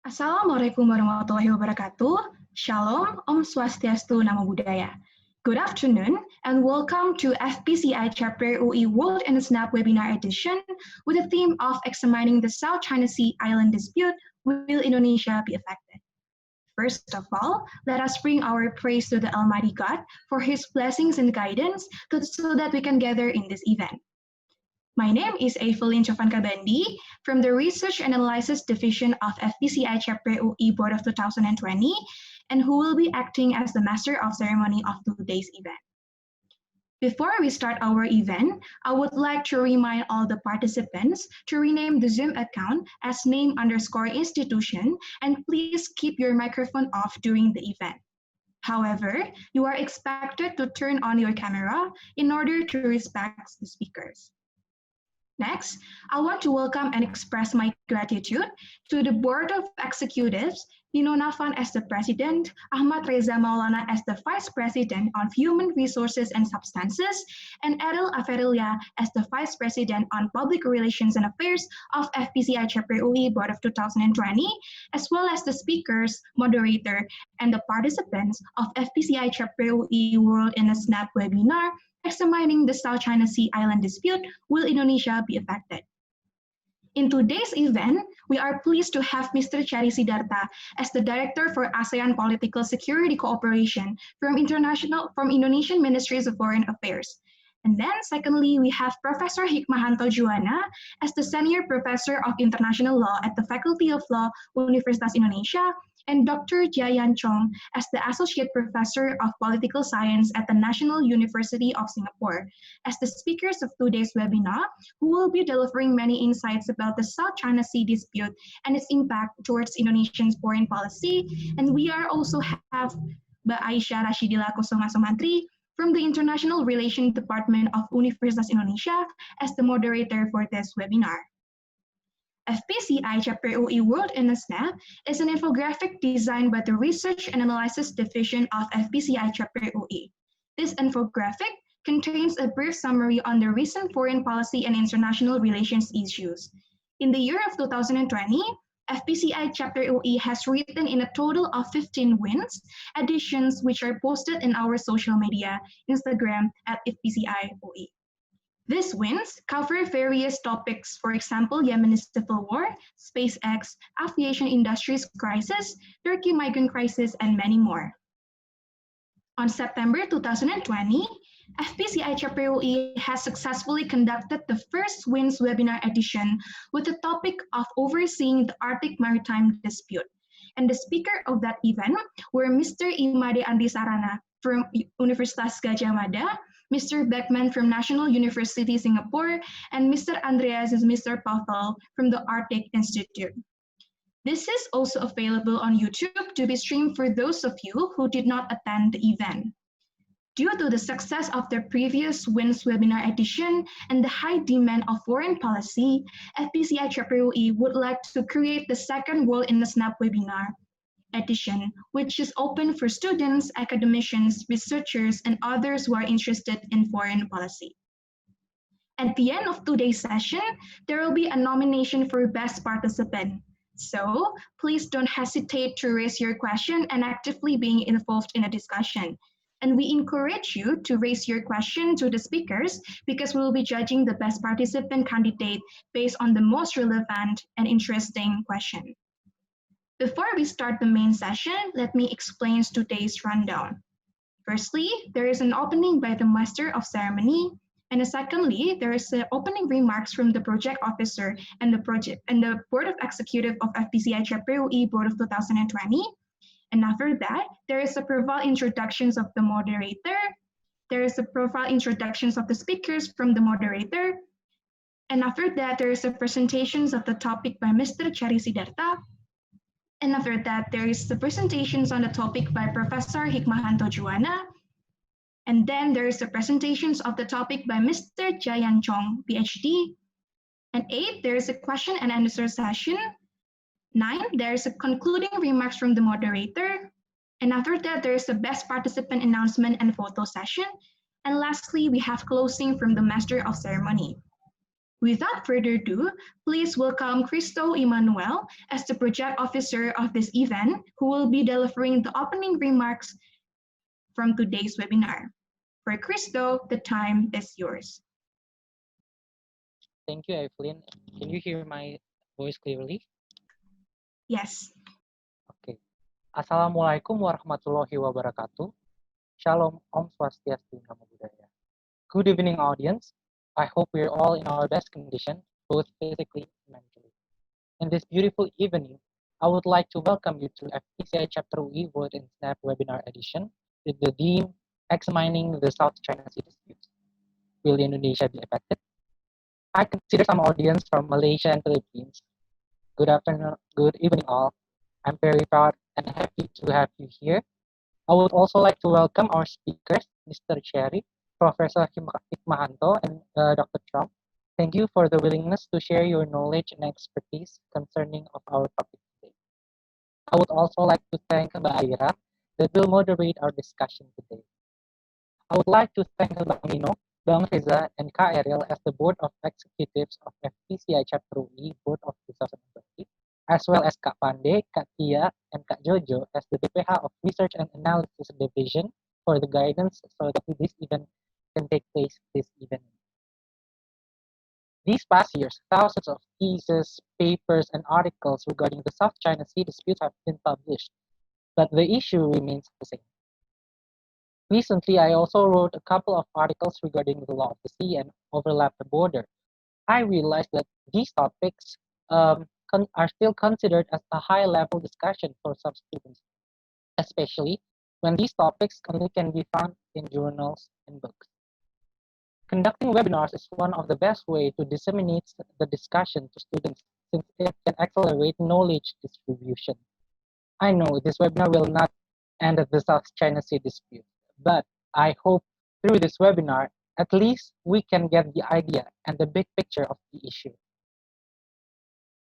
Assalamualaikum warahmatullahi wabarakatuh. Shalom, Om Swastiastu, Namo Buddhaya. Good afternoon and welcome to FPCI Chapter UE World in the Snap webinar edition with the theme of examining the South China Sea Island dispute. Will Indonesia be affected? First of all, let us bring our praise to the Almighty God for His blessings and guidance so that we can gather in this event. My name is Evelyn Chovanka-Bandi from the Research and Analysis Division of FPCI Chapter UE Board of 2020, and who will be acting as the Master of Ceremony of today's event. Before we start our event, I would like to remind all the participants to rename the Zoom account as name_institution, and please keep your microphone off during the event. However, you are expected to turn on your camera in order to respect the speakers. Next, I want to welcome and express my gratitude to the Board of Executives, Nino Nafan as the President, Ahmad Reza Maulana as the Vice President on Human Resources and Substances, and Adel Aferilia as the Vice President on Public Relations and Affairs of FPCI Chapter UE Board of 2020, as well as the speakers, moderator, and the participants of FPCI Chapter UE World in a Snap webinar examining the South China Sea Island dispute. Will Indonesia be affected? In today's event, we are pleased to have Mr. Sidharta as the Director for ASEAN Political Security Cooperation from Indonesian Ministries of Foreign Affairs. And then secondly, we have Professor Hikmahanto Juwana as the Senior Professor of International Law at the Faculty of Law, Universitas Indonesia, and Dr. Jayan Chong as the Associate Professor of Political Science at the National University of Singapore, as the speakers of today's webinar, who will be delivering many insights about the South China Sea dispute and its impact towards Indonesia's foreign policy. And we are also have Mbak Aisyah Rashidila Kusuma Sumantri from the International Relations Department of Universitas Indonesia as the moderator for this webinar. FPCI Chapter UE World in a Snap is an infographic designed by the Research and Analysis Division of FPCI Chapter UE. This infographic contains a brief summary on the recent foreign policy and international relations issues. In the year of 2020, FPCI Chapter UE has written in a total of 15 wins editions which are posted in our social media, Instagram at FPCI UE. These wins cover various topics, for example, Yemen's civil war, SpaceX, aviation industries crisis, Turkey migrant crisis, and many more. On September 2020, FPCI Chapter UE has successfully conducted the first WINS webinar edition with the topic of overseeing the Arctic maritime dispute. And the speaker of that event were Mr. Imade Andisarana from Universitas Gadjah Mada, Mr. Beckman from National University Singapore, and Mr. Andreas and Mr. Pavel from the Arctic Institute. This is also available on YouTube to be streamed for those of you who did not attend the event. Due to the success of the previous WINS webinar edition and the high demand of foreign policy, FPCI Chapter UE would like to create the second World in the Snap webinar edition, which is open for students, academicians, researchers, and others who are interested in foreign policy. At the end of today's session, there will be a nomination for Best Participant. So please don't hesitate to raise your question and actively being involved in a discussion. And we encourage you to raise your question to the speakers because we will be judging the best participant candidate based on the most relevant and interesting question. Before we start the main session, let me explain today's rundown. Firstly, there is an opening by the Master of Ceremony, and secondly, there is opening remarks from the project officer and the Board of Executive of FPCI Chapter UE Board of 2020. And after that, there is a profile introductions of the moderator. There is a profile introductions of the speakers from the moderator. And after that, there is a presentations of the topic by Mr. Sidharta. And after that, there is the presentations on the topic by Professor Hikmahanto Juwana. And then there is the presentations of the topic by Mr. Jayan Chong, Ph.D. And 8, there is a question and answer session. 9, there is a concluding remarks from the moderator. And after that, there is a best participant announcement and photo session. And lastly, we have closing from the Master of Ceremony. Without further ado, please welcome Christo Emmanuel as the project officer of this event, who will be delivering the opening remarks from today's webinar. For Christo, the time is yours. Thank you, Evelyn. Can you hear my voice clearly? Yes. Okay. Assalamualaikum warahmatullahi wabarakatuh. Shalom, Om Swastiastu, Namo Buddhaya. Good evening, audience. I hope we're all in our best condition, both physically and mentally. In this beautiful evening, I would like to welcome you to FPCI Chapter UI World in Snap webinar edition with the theme Examining the South China Sea Dispute. Will Indonesia be affected? I consider some audience from Malaysia and Philippines. Good afternoon, good evening all. I'm very proud and happy to have you here. I would also like to welcome our speakers, Mr. Cherry, Professor Hikmahanto, and Dr. Trump. Thank you for the willingness to share your knowledge and expertise concerning of our topic today. I would also like to thank Mbak Aira that will moderate our discussion today. I would like to thank Bang Mino, Bang Reza, and Kak Eril as the Board of Executives of FPCI Chapter UI Board of 2020, as well as Kak Pande, Kak Tia, and Kak Jojo as the DPH of Research and Analysis Division for the guidance so that this event can take place this evening. These past years, thousands of theses, papers, and articles regarding the South China Sea dispute have been published, but the issue remains the same. Recently, I also wrote a couple of articles regarding the law of the sea and overlap the border. I realized that these topics are still considered as a high-level discussion for some students, especially when these topics only can be found in journals and books. Conducting webinars is one of the best ways to disseminate the discussion to students since it can accelerate knowledge distribution. I know this webinar will not end at the South China Sea dispute, but I hope through this webinar, at least we can get the idea and the big picture of the issue.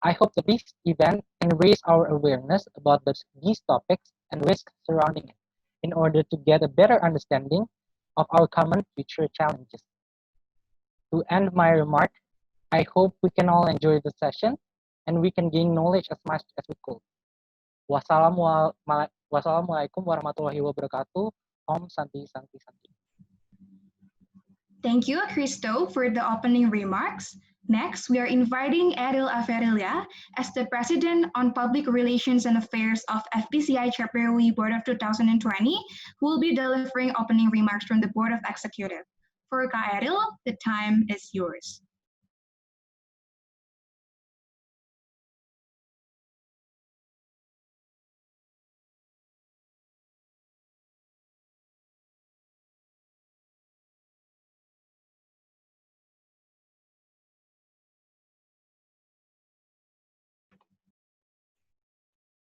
I hope that this event can raise our awareness about these topics and risks surrounding it in order to get a better understanding of our common future challenges. To end my remark, I hope we can all enjoy the session and we can gain knowledge as much as we could. Wassalamualaikum warahmatullahi wabarakatuh. Om Santi Santi Santi. Thank you, Christo, for the opening remarks. Next, we are inviting Adil Averilia as the President on Public Relations and Affairs of FPCI Chapter UI Board of 2020, who will be delivering opening remarks from the Board of Executive. For Kak Adil, the time is yours.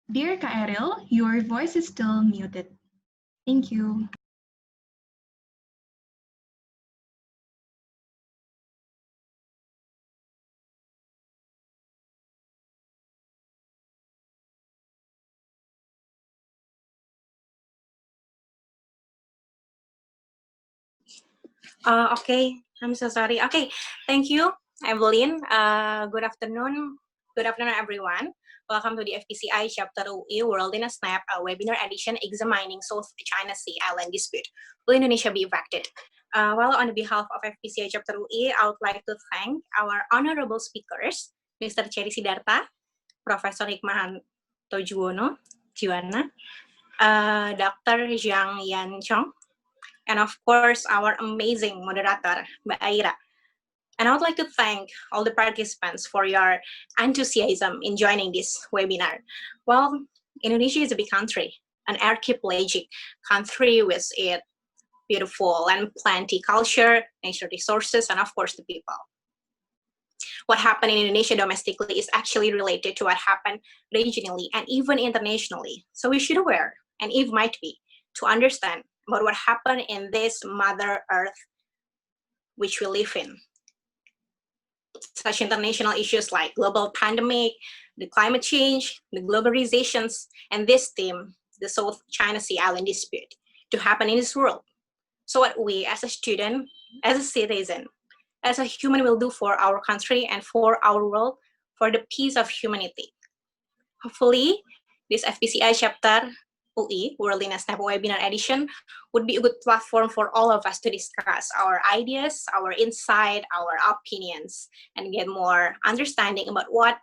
Dear Kak Eril, your voice is still muted. Thank you. Okay, I'm so sorry. Okay, thank you, Evelyn. Good afternoon. Good afternoon, everyone. Welcome to the FPCI Chapter UI World in a Snap, a webinar edition examining South China Sea Island dispute. Will Indonesia be affected? Well, on behalf of FPCI Chapter UI, I would like to thank our honorable speakers, Mr. Cherry Sidharta, Professor Hikmahanto Juwana, Dr. Zhang Yan Chong, and of course, our amazing moderator, Mbak Aira. And I would like to thank all the participants for your enthusiasm in joining this webinar. Well, Indonesia is a big country, an archipelagic country with its beautiful and plenty culture, natural resources, and of course the people. What happened in Indonesia domestically is actually related to what happened regionally and even internationally. So we should aware, and if might be, to understand about what happened in this Mother Earth which we live in. Such international issues like global pandemic, the climate change, the globalizations, and this theme, the South China Sea Island dispute, to happen in this world. So what we as a student, as a citizen, as a human will do for our country and for our world, for the peace of humanity. Hopefully, this FPCI chapter UI, World in a Snap webinar edition, would be a good platform for all of us to discuss our ideas, our insight, our opinions, and get more understanding about what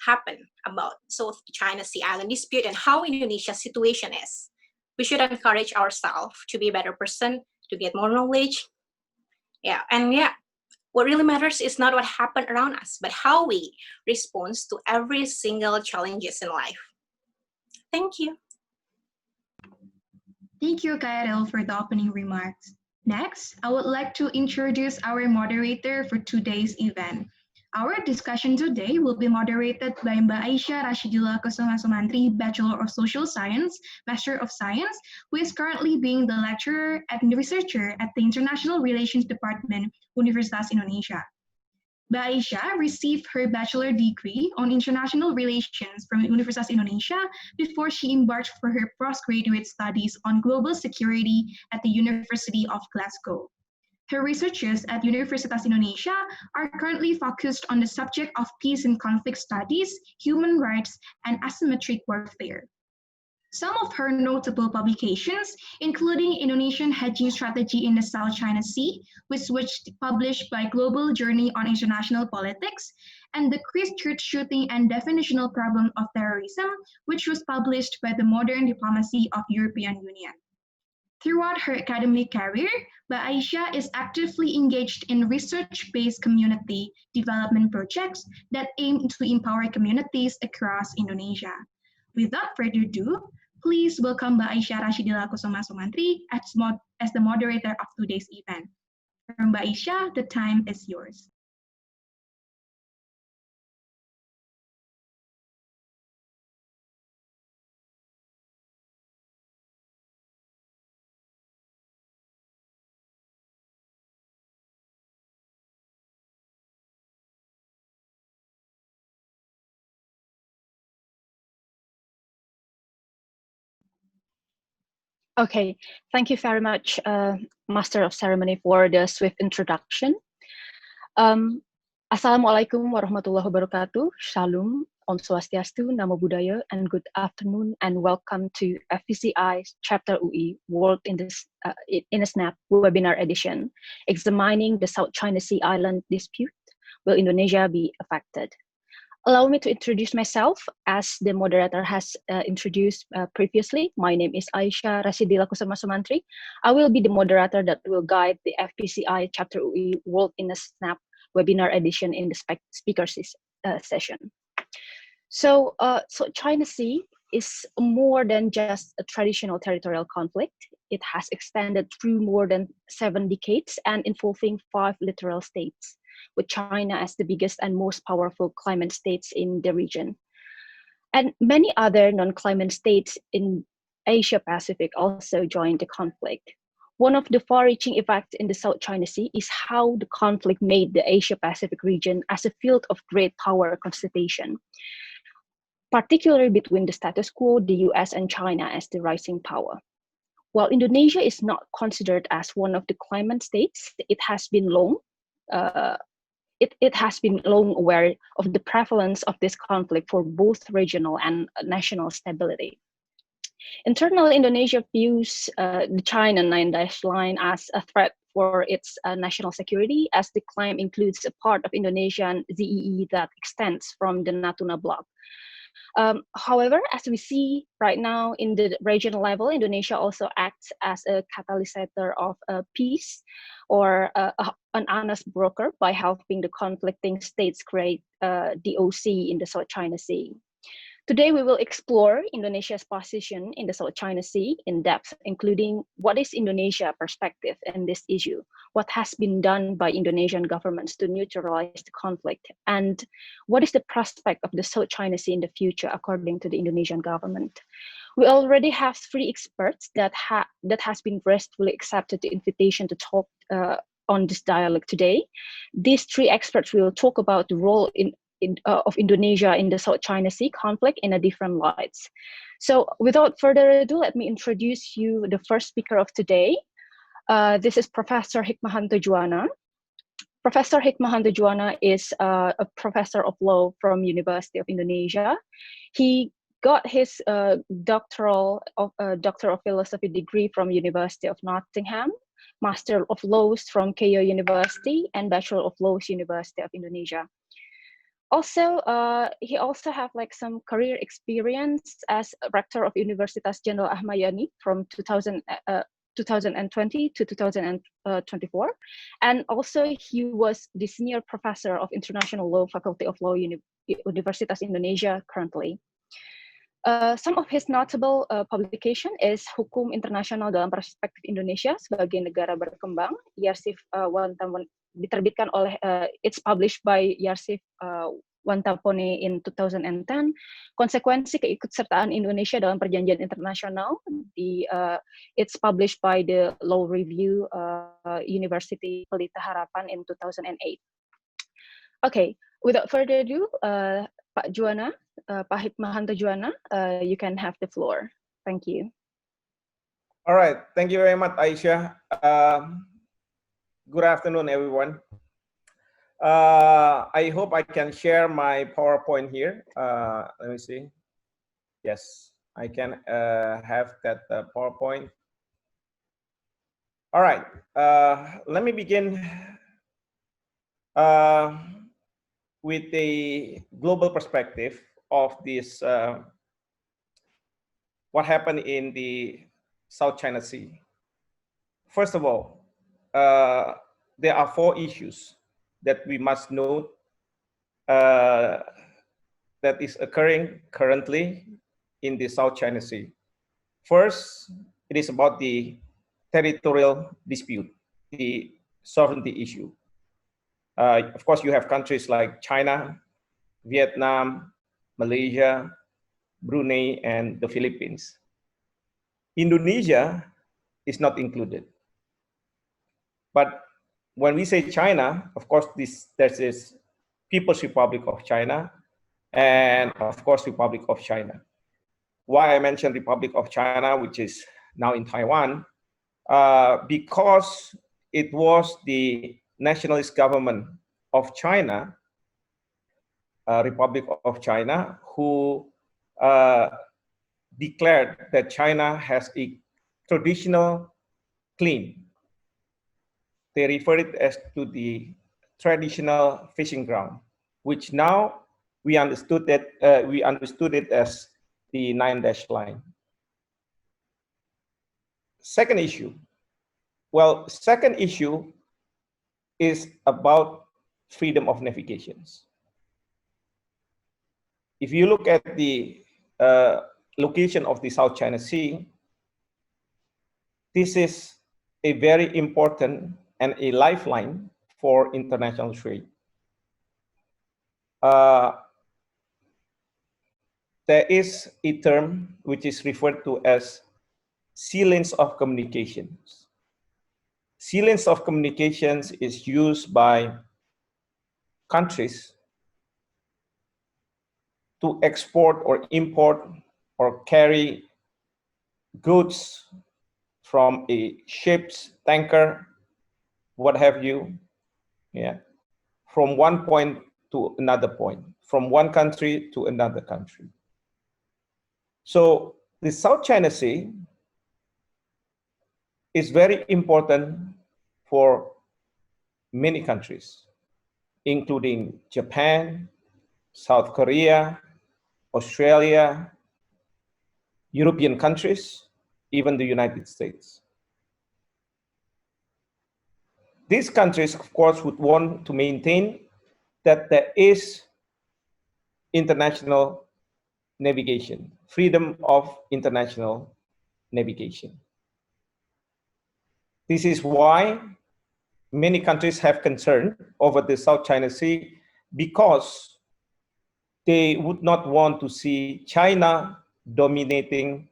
happened about South China Sea Island dispute and how Indonesia's situation is. We should encourage ourselves to be a better person, to get more knowledge. What really matters is not what happened around us, but how we respond to every single challenges in life. Thank you. Thank you, Kairel, for the opening remarks. Next, I would like to introduce our moderator for today's event. Our discussion today will be moderated by Mbak Aisyah Rashidillah Kusuma Sumantri, Bachelor of Social Science, Master of Science, who is currently being the lecturer and researcher at the International Relations Department, Universitas Indonesia. Mbak Aisyah received her bachelor degree on international relations from Universitas Indonesia before she embarked for her postgraduate studies on global security at the University of Glasgow. Her researches at Universitas Indonesia are currently focused on the subject of peace and conflict studies, human rights, and asymmetric warfare. Some of her notable publications, including Indonesian Hedging Strategy in the South China Sea, which was published by Global Journey on International Politics, and The Christchurch Shooting and Definitional Problem of Terrorism, which was published by the Modern Diplomacy of European Union. Throughout her academic career, Mbak Aisyah is actively engaged in research-based community development projects that aim to empower communities across Indonesia. Without further ado, please welcome Mbak Aisyah Rashidillah Kusuma Sumantri as the moderator of today's event. Mbak Aisyah, the time is yours. Okay, thank you very much, Master of Ceremony, for the swift introduction. Assalamualaikum warahmatullahi wabarakatuh. Shalom, Om Swastiastu, Namo Buddhaya, and good afternoon, and welcome to FPCI Chapter UI World in a Snap webinar edition, examining the South China Sea Island dispute. Will Indonesia be affected? Allow me to introduce myself. As the moderator has introduced previously, my name is Aisyah Rashidillah Kusuma Sumantri. I will be the moderator that will guide the FPCI Chapter UI World in a Snap webinar edition in the speaker session. So China Sea is more than just a traditional territorial conflict. It has extended through more than 7 decades and involving 5 littoral states, with China as the biggest and most powerful claimant states in the region. And many other non-claimant states in Asia Pacific also joined the conflict. One of the far-reaching effects in the South China Sea is how the conflict made the Asia Pacific region as a field of great power concentration, particularly between the status quo, the US and China as the rising power. While Indonesia is not considered as one of the claimant states, it has been long aware of the prevalence of this conflict for both regional and national stability. Internally, Indonesia views the China 9-dash line as a threat for its national security, as the claim includes a part of Indonesian ZEE that extends from the Natuna Block. However, as we see right now in the regional level, Indonesia also acts as a catalyst of peace or an honest broker by helping the conflicting states create DOC in the South China Sea. Today, we will explore Indonesia's position in the South China Sea in depth, including what is Indonesia's perspective in this issue, what has been done by Indonesian governments to neutralize the conflict, and what is the prospect of the South China Sea in the future, according to the Indonesian government. We already have 3 experts that has been gracefully accepted the invitation to talk on this dialogue today. These 3 experts will talk about the role of Indonesia in the South China Sea conflict in a different lights. So without further ado, let me introduce you the first speaker of today. This is Professor Hikmahanto Juwana. Professor Hikmahanto Juwana is a professor of law from University of Indonesia. He got his Doctor of Philosophy degree from University of Nottingham, Master of Laws from Keio University, and Bachelor of Laws University of Indonesia. Also, he also have like some career experience as Rector of Universitas Jenderal Ahmad Yani from 2020 to 2024. And also he was the Senior Professor of International Law, Faculty of Law, Universitas Indonesia currently. Some of his notable publication is Hukum Internasional dalam Perspektif Indonesia sebagai Negara Berkembang, Yarsif diterbitkan oleh, it's published by Yarsif Wantapone in 2010. Konsekuensi keikutsertaan Indonesia dalam perjanjian internasional, it's published by the Law Review University Pelita Harapan in 2008. Okay, without further ado, Pak Juwana, Pak Hikmahanto Juwana, you can have the floor. Thank you. All right, thank you very much, Aisha. Good afternoon, everyone. I hope I can share my PowerPoint here. Let me see. Yes, I can have that PowerPoint. All right, let me begin with a global perspective of this, what happened in the South China Sea. First of all, there are 4 issues that we must note that is occurring currently in the South China Sea. First, it is about the territorial dispute, the sovereignty issue. Of course, you have countries like China, Vietnam, Malaysia, Brunei, and the Philippines. Indonesia is not included. But when we say China, of course, there's this People's Republic of China, and of course, Republic of China. Why I mentioned Republic of China, which is now in Taiwan, because it was the nationalist government of China, Republic of China, who declared that China has a traditional claim. They refer it as to the traditional fishing ground, which now we understood it as the 9-dash line. Second issue. Well, second issue is about freedom of navigations. If you look at the location of the South China Sea, this is a very important and a lifeline for international trade. There is a term which is referred to as sea lanes of communications. Sea lanes of communications is used by countries to export or import or carry goods from a ship's tanker, what have you, yeah, from one point to another point, from one country to another country. So the South China Sea is very important for many countries, including Japan, South Korea, Australia, European countries, even the United States. These countries, of course, would want to maintain that there is international navigation, freedom of international navigation. This is why many countries have concern over the South China Sea, because they would not want to see China dominating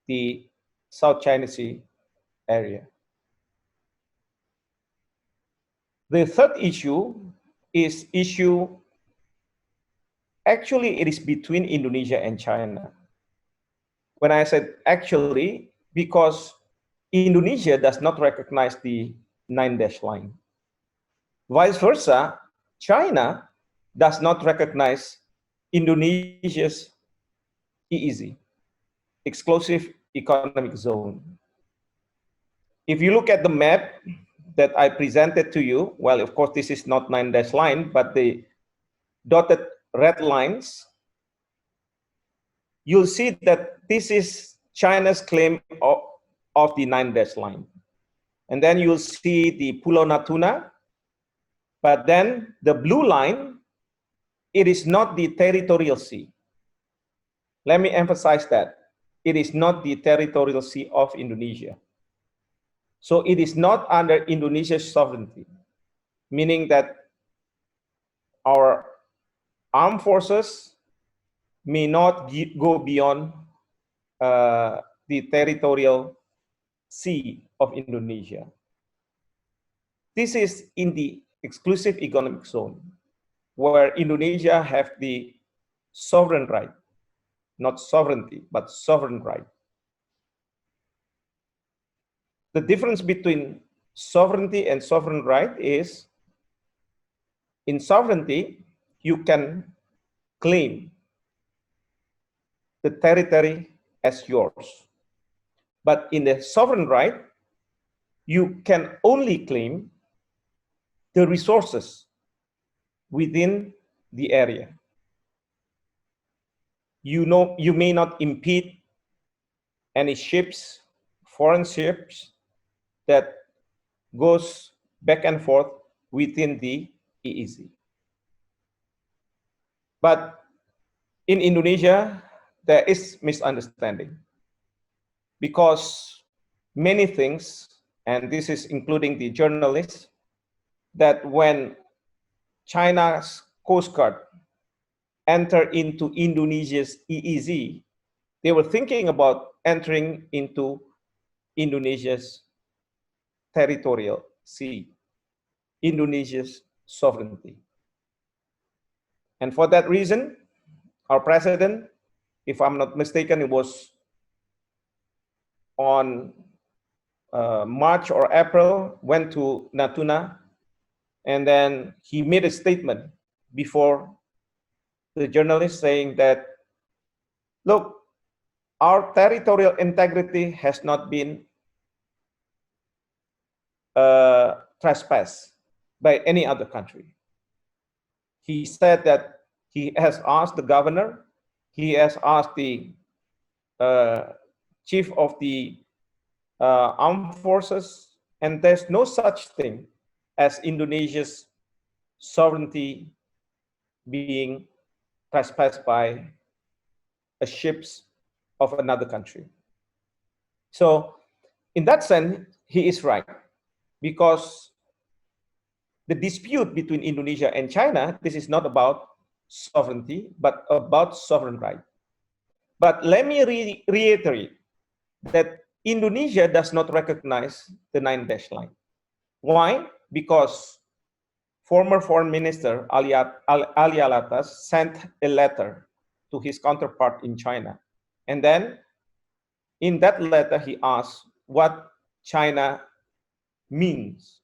the South China Sea area. The third issue is actually it is between Indonesia and China. When I said actually, because Indonesia does not recognize the 9-dash line. Vice versa, China does not recognize Indonesia's EEZ, exclusive economic zone. If you look at the map that I presented to you, well, of course, this is not 9-dash line, but the dotted red lines, you'll see that this is China's claim of the 9-dash line. And then you'll see the Pulau Natuna, but then the blue line, it is not the territorial sea. Let me emphasize that. It is not the territorial sea of Indonesia. So it is not under Indonesia's sovereignty, meaning that our armed forces may not go beyond the territorial sea of Indonesia. This is in the exclusive economic zone, where Indonesia have the sovereign right, not sovereignty, but sovereign right. The difference between sovereignty and sovereign right is, in sovereignty, you can claim the territory as yours. But in the sovereign right, you can only claim the resources within the area. You may not impede any ships, foreign ships, that goes back and forth within the EEZ. But in Indonesia, there is misunderstanding, because many things, and this is including the journalists, that when China's Coast Guard entered into Indonesia's EEZ, they were thinking about entering into Indonesia's territorial sea, Indonesia's sovereignty. And for that reason, our president, if I'm not mistaken, it was on March or April, went to Natuna, and then he made a statement before the journalists saying that, look, our territorial integrity has not been trespassed by any other country. He said that he has asked the governor, he has asked the chief of the armed forces, and there's no such thing as Indonesia's sovereignty being trespassed by a ships of another country. So in that sense, he is right, because the dispute between Indonesia and China, this is not about sovereignty, but about sovereign right. But let me reiterate that Indonesia does not recognize the 9-dash line. Why? Because former Foreign Minister Ali Alatas sent a letter to his counterpart in China. And then in that letter, he asked what China means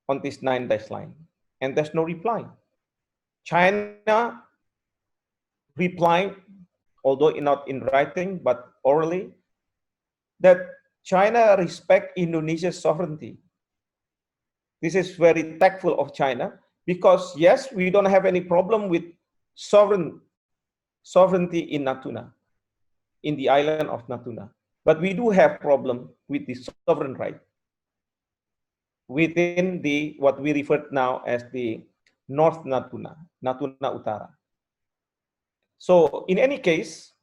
on this 9-dash line. And there's no reply. China replied, although not in writing, but orally, that China respects Indonesia's sovereignty. This is very tactful of China, because yes, we don't have any problem with sovereignty in Natuna, in the island of Natuna. But we do have problem with the sovereign right within the, what we refer now as the North Natuna, Natuna Utara. So in any case,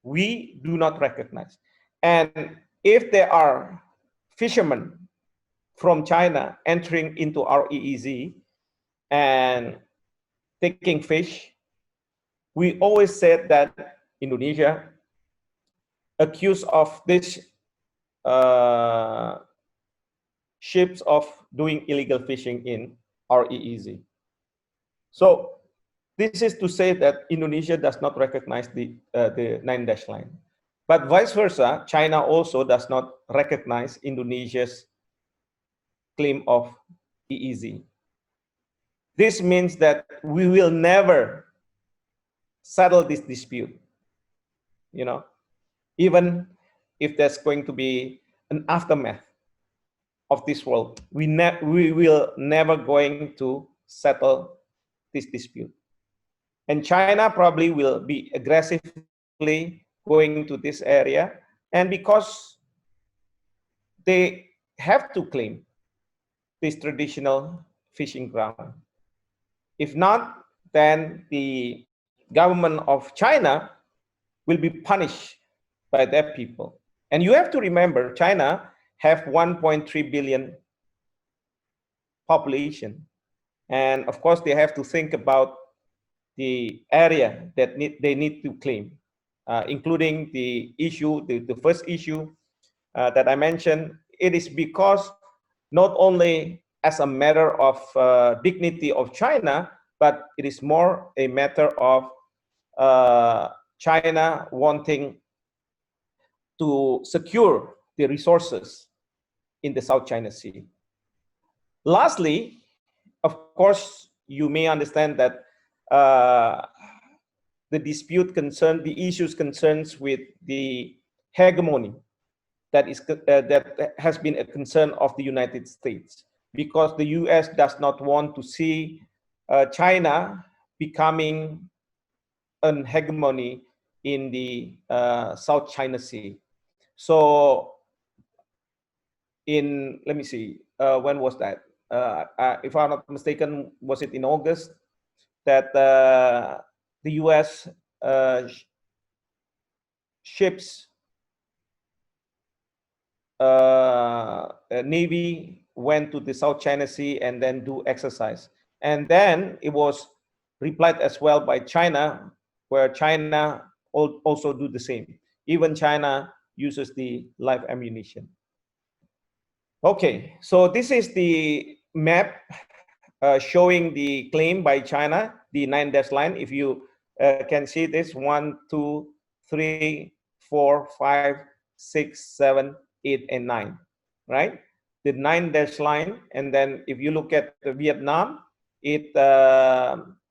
we do not recognize. And if there are fishermen from China entering into our EEZ and taking fish, we always said that Indonesia accused of these ships of doing illegal fishing in our EEZ. So this is to say that Indonesia does not recognize the 9-dash line. But vice versa, China also does not recognize Indonesia's claim of easy. This means that we will never settle this dispute, you know, even if there's going to be an aftermath of this world. We will never going to settle this dispute. And China probably will be aggressively going to this area, and because they have to claim this traditional fishing ground. If not, then the government of China will be punished by their people. And you have to remember, China have 1.3 billion population. And of course, they have to think about the area that they need to claim, including the issue, the first issue that I mentioned. It is because not only as a matter of dignity of China, but it is more a matter of China wanting to secure the resources in the South China Sea. Lastly, of course, you may understand that the dispute concern, the issues concerns with the hegemony that has been a concern of the United States, because the US does not want to see China becoming an hegemony in the South China Sea. So let me see, when was that? If I'm not mistaken, was it in August that the US ships, Navy went to the South China Sea and then do exercise. And then it was replied as well by China, where China also do the same. Even China uses the live ammunition. Okay, so this is the map showing the claim by China, the 9-dash line. If you can see this, 1, 2, 3, 4, 5, 6, 7, 8, and 9, right? The 9-dash line, and then if you look at the Vietnam, it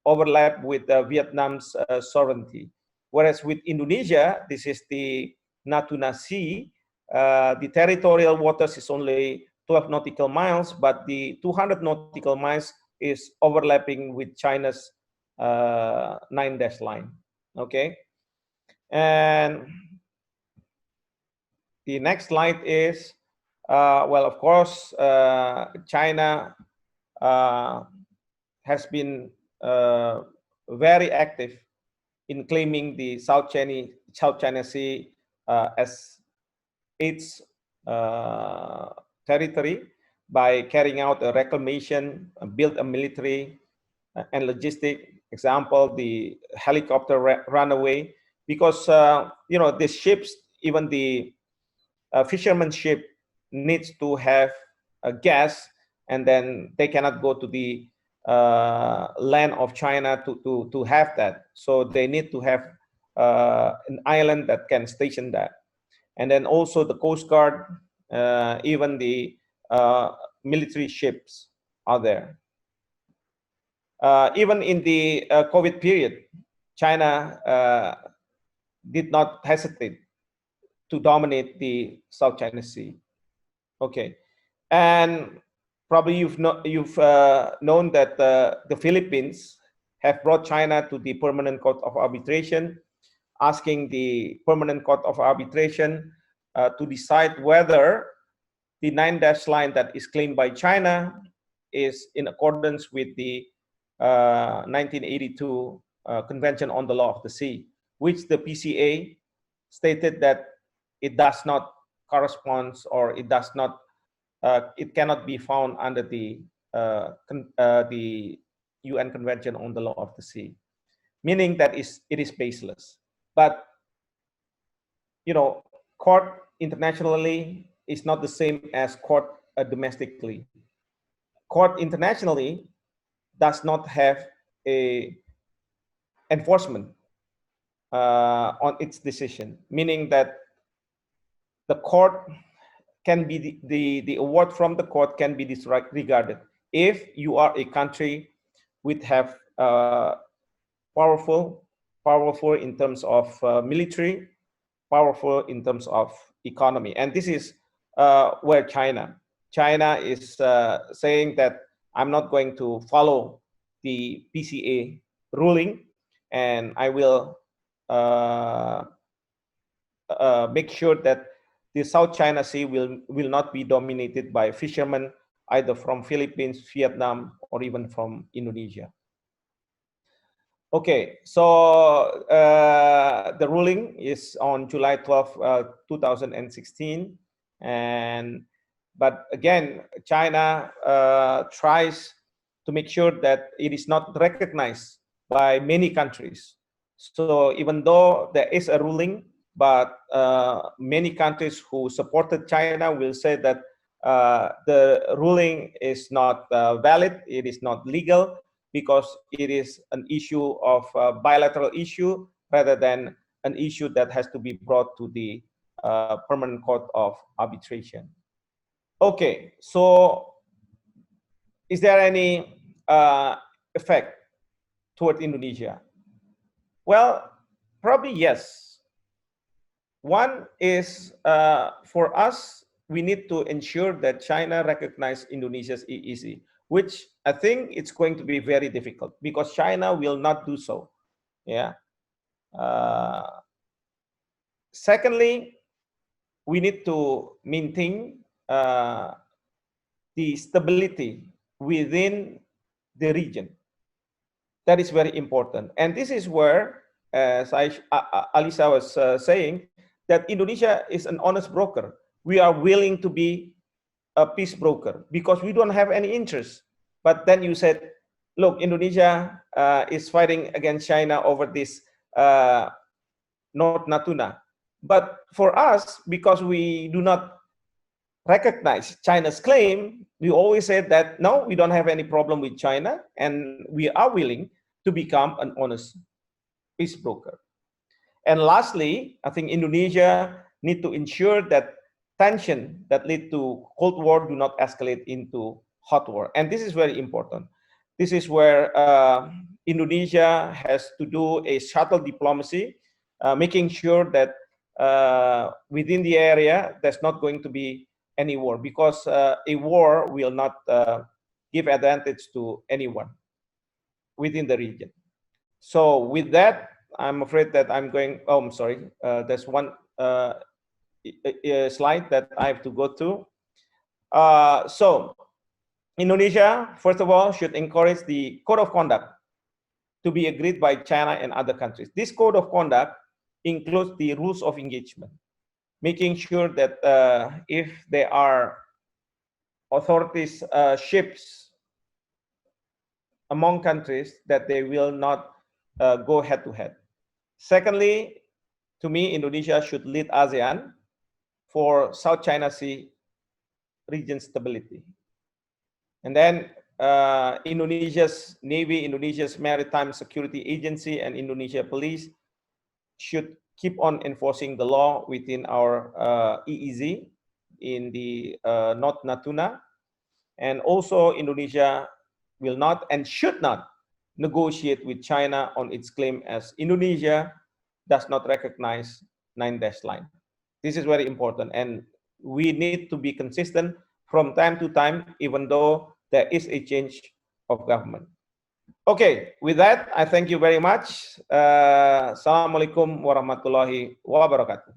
overlap with Vietnam's sovereignty. Whereas with Indonesia, this is the Natuna Sea. The territorial waters is only 12 nautical miles, but the 200 nautical miles is overlapping with China's 9-dash line. Okay, and the next slide is, well, of course, China has been very active in claiming the South China Sea as its territory by carrying out a reclamation, build a military and logistic. Example, the helicopter runaway, because you know, the ships, even the fisherman ship needs to have a gas, and then they cannot go to the land of China to have that. So they need to have an island that can station that. And then also the Coast Guard, even the military ships are there. Even in the COVID period, China did not hesitate to dominate the South China Sea. Okay, and probably you've known that the Philippines have brought China to the Permanent Court of Arbitration, asking the Permanent Court of Arbitration to decide whether the 9-dash line that is claimed by China is in accordance with the 1982 Convention on the Law of the Sea, which the PCA stated that it does not correspond, or it does not, it cannot be found under the UN Convention on the Law of the Sea, meaning that it is baseless. But you know, court internationally is not the same as court domestically. Court internationally does not have a enforcement on its decision, meaning that the court can be the award from the court can be disregarded if you are a country which have powerful in terms of military, powerful in terms of economy. And this is where China is saying that I'm not going to follow the PCA ruling, and I will make sure that the South China Sea will not be dominated by fishermen either from Philippines, Vietnam, or even from Indonesia. Okay, so the ruling is on July 12, 2016, but again, China tries to make sure that it is not recognized by many countries. So even though there is a ruling, but many countries who supported China will say that the ruling is not valid, it is not legal, because it is an issue of a bilateral issue rather than an issue that has to be brought to the Permanent Court of Arbitration. Okay, so is there any effect toward Indonesia? Well, probably yes. One is for us, we need to ensure that China recognize Indonesia's EEZ, which I think it's going to be very difficult because China will not do so. Yeah. Secondly, we need to maintain the stability within the region. That is very important. And this is where, as Alisa was saying, that Indonesia is an honest broker. We are willing to be a peace broker because we don't have any interest. But then you said, look, Indonesia is fighting against China over this North Natuna. But for us, because we do not recognize China's claim, we always said that, no, we don't have any problem with China, and we are willing to become an honest peace broker. And lastly, I think Indonesia need to ensure that tension that lead to Cold War do not escalate into hot war. And this is very important. This is where Indonesia has to do a subtle diplomacy, making sure that within the area, there's not going to be any war, because a war will not give advantage to anyone within the region. So with that, I'm afraid that I'm going, oh, I'm sorry, there's one slide that I have to go to. So Indonesia, first of all, should encourage the code of conduct to be agreed by China and other countries. This code of conduct includes the rules of engagement, making sure that if there are authorities ships among countries, that they will not go head to head. Secondly, to me, Indonesia should lead ASEAN for South China Sea region stability. And then Indonesia's Navy, Indonesia's Maritime Security Agency, and Indonesia Police should keep on enforcing the law within our EEZ in the North Natuna. And also Indonesia will not and should not negotiate with China on its claim as Indonesia does not recognize 9-dash line. This is very important, and we need to be consistent from time to time, even though there is a change of government. Okay, with that, I thank you very much. Assalamualaikum warahmatullahi wabarakatuh.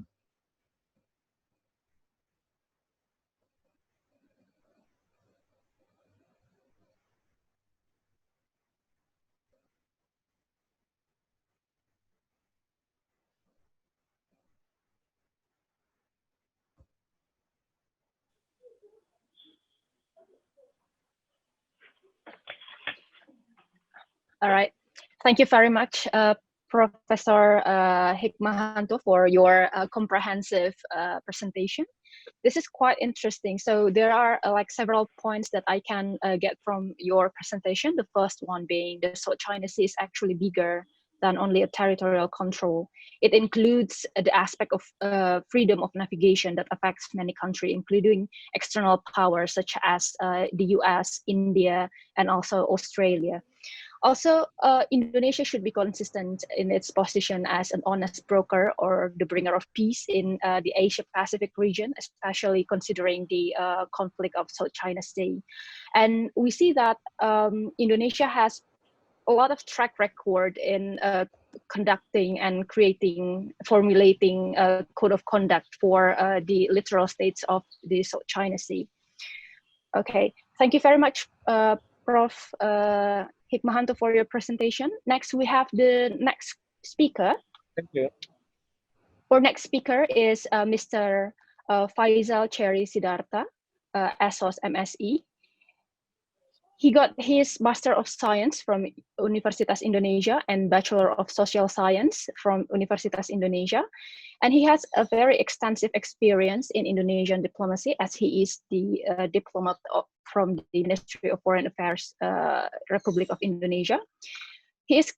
All right. Thank you very much, Professor Hikmahanto, for your comprehensive presentation. This is quite interesting. So there are like several points that I can get from your presentation. The first one being the South China Sea is actually bigger than only a territorial control. It includes the aspect of freedom of navigation that affects many countries, including external powers such as the US, India, and also Australia. Also, Indonesia should be consistent in its position as an honest broker or the bringer of peace in the Asia-Pacific region, especially considering the conflict of South China Sea. And we see that Indonesia has a lot of track record in conducting and formulating a code of conduct for the littoral states of the South China Sea. Okay, thank you very much, Prof. Hikmahanto, for your presentation. Next, we have the next speaker. Thank you. Our next speaker is Mr. Faisal Cherry Sidharta, ASOS MSE. He got his Master of Science from Universitas Indonesia and Bachelor of Social Science from Universitas Indonesia. And he has a very extensive experience in Indonesian diplomacy, as he is the diplomat from the Ministry of Foreign Affairs, Republic of Indonesia. He is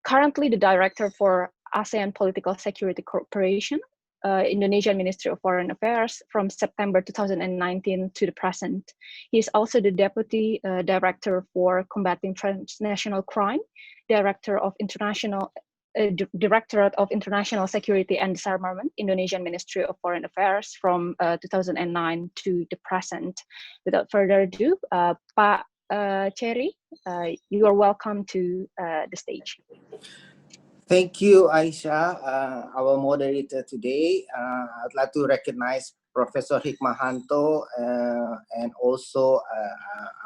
currently the Director for ASEAN Political Security Cooperation, Indonesian Ministry of Foreign Affairs from September 2019 to the present. He is also the Deputy Director for Combating Transnational Crime, Directorate of International Security and Disarmament, Indonesian Ministry of Foreign Affairs from 2009 to the present. Without further ado, Pak Cherry, you are welcome to the stage. Thank you, Aisha, our moderator today. I'd like to recognize Professor Hikmahanto and also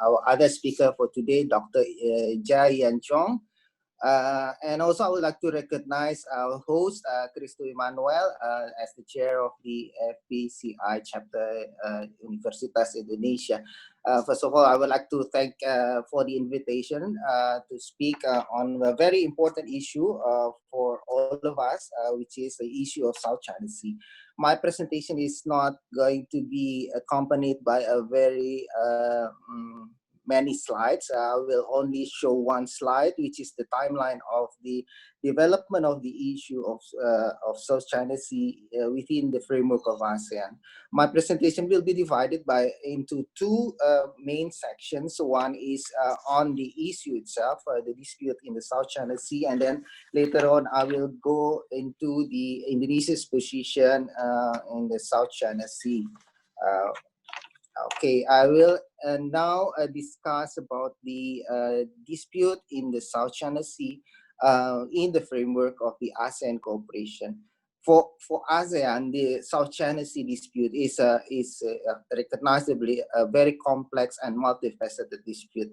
our other speaker for today, Dr. Yan Chong. And also I would like to recognize our host, Cristo Emmanuel, as the chair of the FPCI chapter, Universitas Indonesia. First of all, I would like to thank for the invitation to speak on a very important issue for all of us, which is the issue of South China Sea. My presentation is not going to be accompanied by a very many slides. I will only show one slide, which is the timeline of the development of the issue of South China Sea within the framework of ASEAN. My presentation will be divided into two main sections. One is on the issue itself, the dispute in the South China Sea, and then later on I will go into the Indonesia's position in the South China Sea. Okay, I will now discuss about the dispute in the South China Sea in the framework of the ASEAN cooperation. For ASEAN, the South China Sea dispute is recognizably a very complex and multifaceted dispute.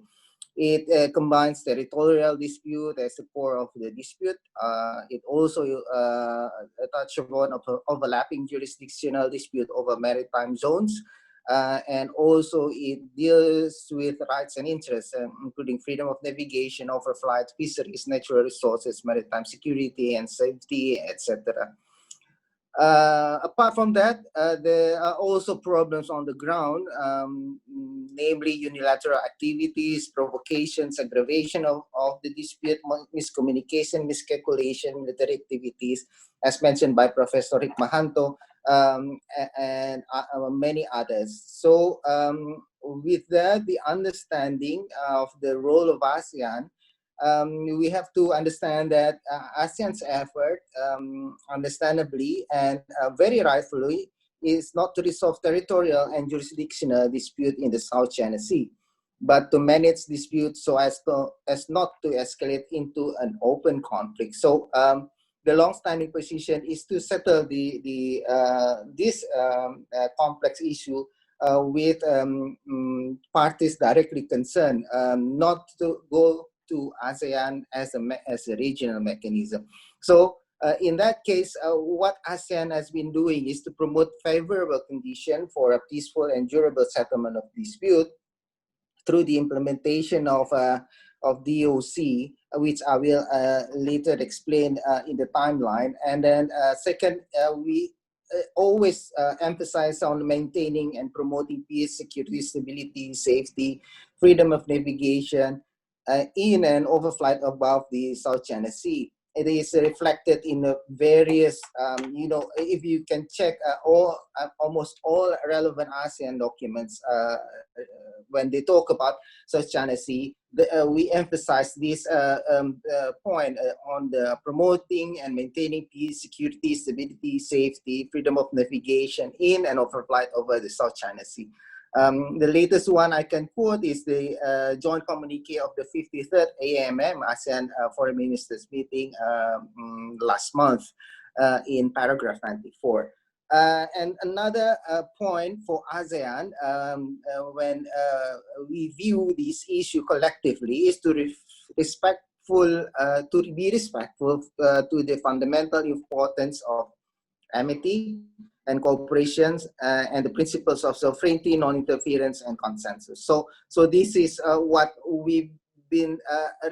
It combines territorial dispute as the core of the dispute. It also touches upon overlapping jurisdictional dispute over maritime zones. And also it deals with rights and interests, including freedom of navigation, overflight, fisheries, natural resources, maritime security and safety, etc. Apart from that, there are also problems on the ground, namely unilateral activities, provocations, aggravation of the dispute, miscommunication, miscalculation, military activities, as mentioned by Professor Hikmahanto, and many others. So with that, the understanding of the role of ASEAN, we have to understand that ASEAN's effort, understandably and very rightfully, is not to resolve territorial and jurisdictional dispute in the South China Sea, but to manage disputes so as not to escalate into an open conflict. So the long-standing position is to settle this complex issue with parties directly concerned, not to go to ASEAN as a regional mechanism. So in that case, what ASEAN has been doing is to promote favorable conditions for a peaceful and durable settlement of dispute through the implementation of DOC, which I will later explain in the timeline. And then second, we always emphasize on maintaining and promoting peace, security, stability, safety, freedom of navigation in and overflight above the South China Sea. it is reflected in the various, you know, if you can check almost all relevant ASEAN documents, when they talk about South China Sea, we emphasize this point on the promoting and maintaining peace, security, stability, safety, freedom of navigation in and overflight over the South China Sea. The latest one I can quote is the joint communique of the 53rd AMM ASEAN Foreign Ministers meeting last month in paragraph 94. And another point for ASEAN when we view this issue collectively is to be respectful to the fundamental importance of amity and cooperation and the principles of sovereignty, non-interference, and consensus. So this is what we've been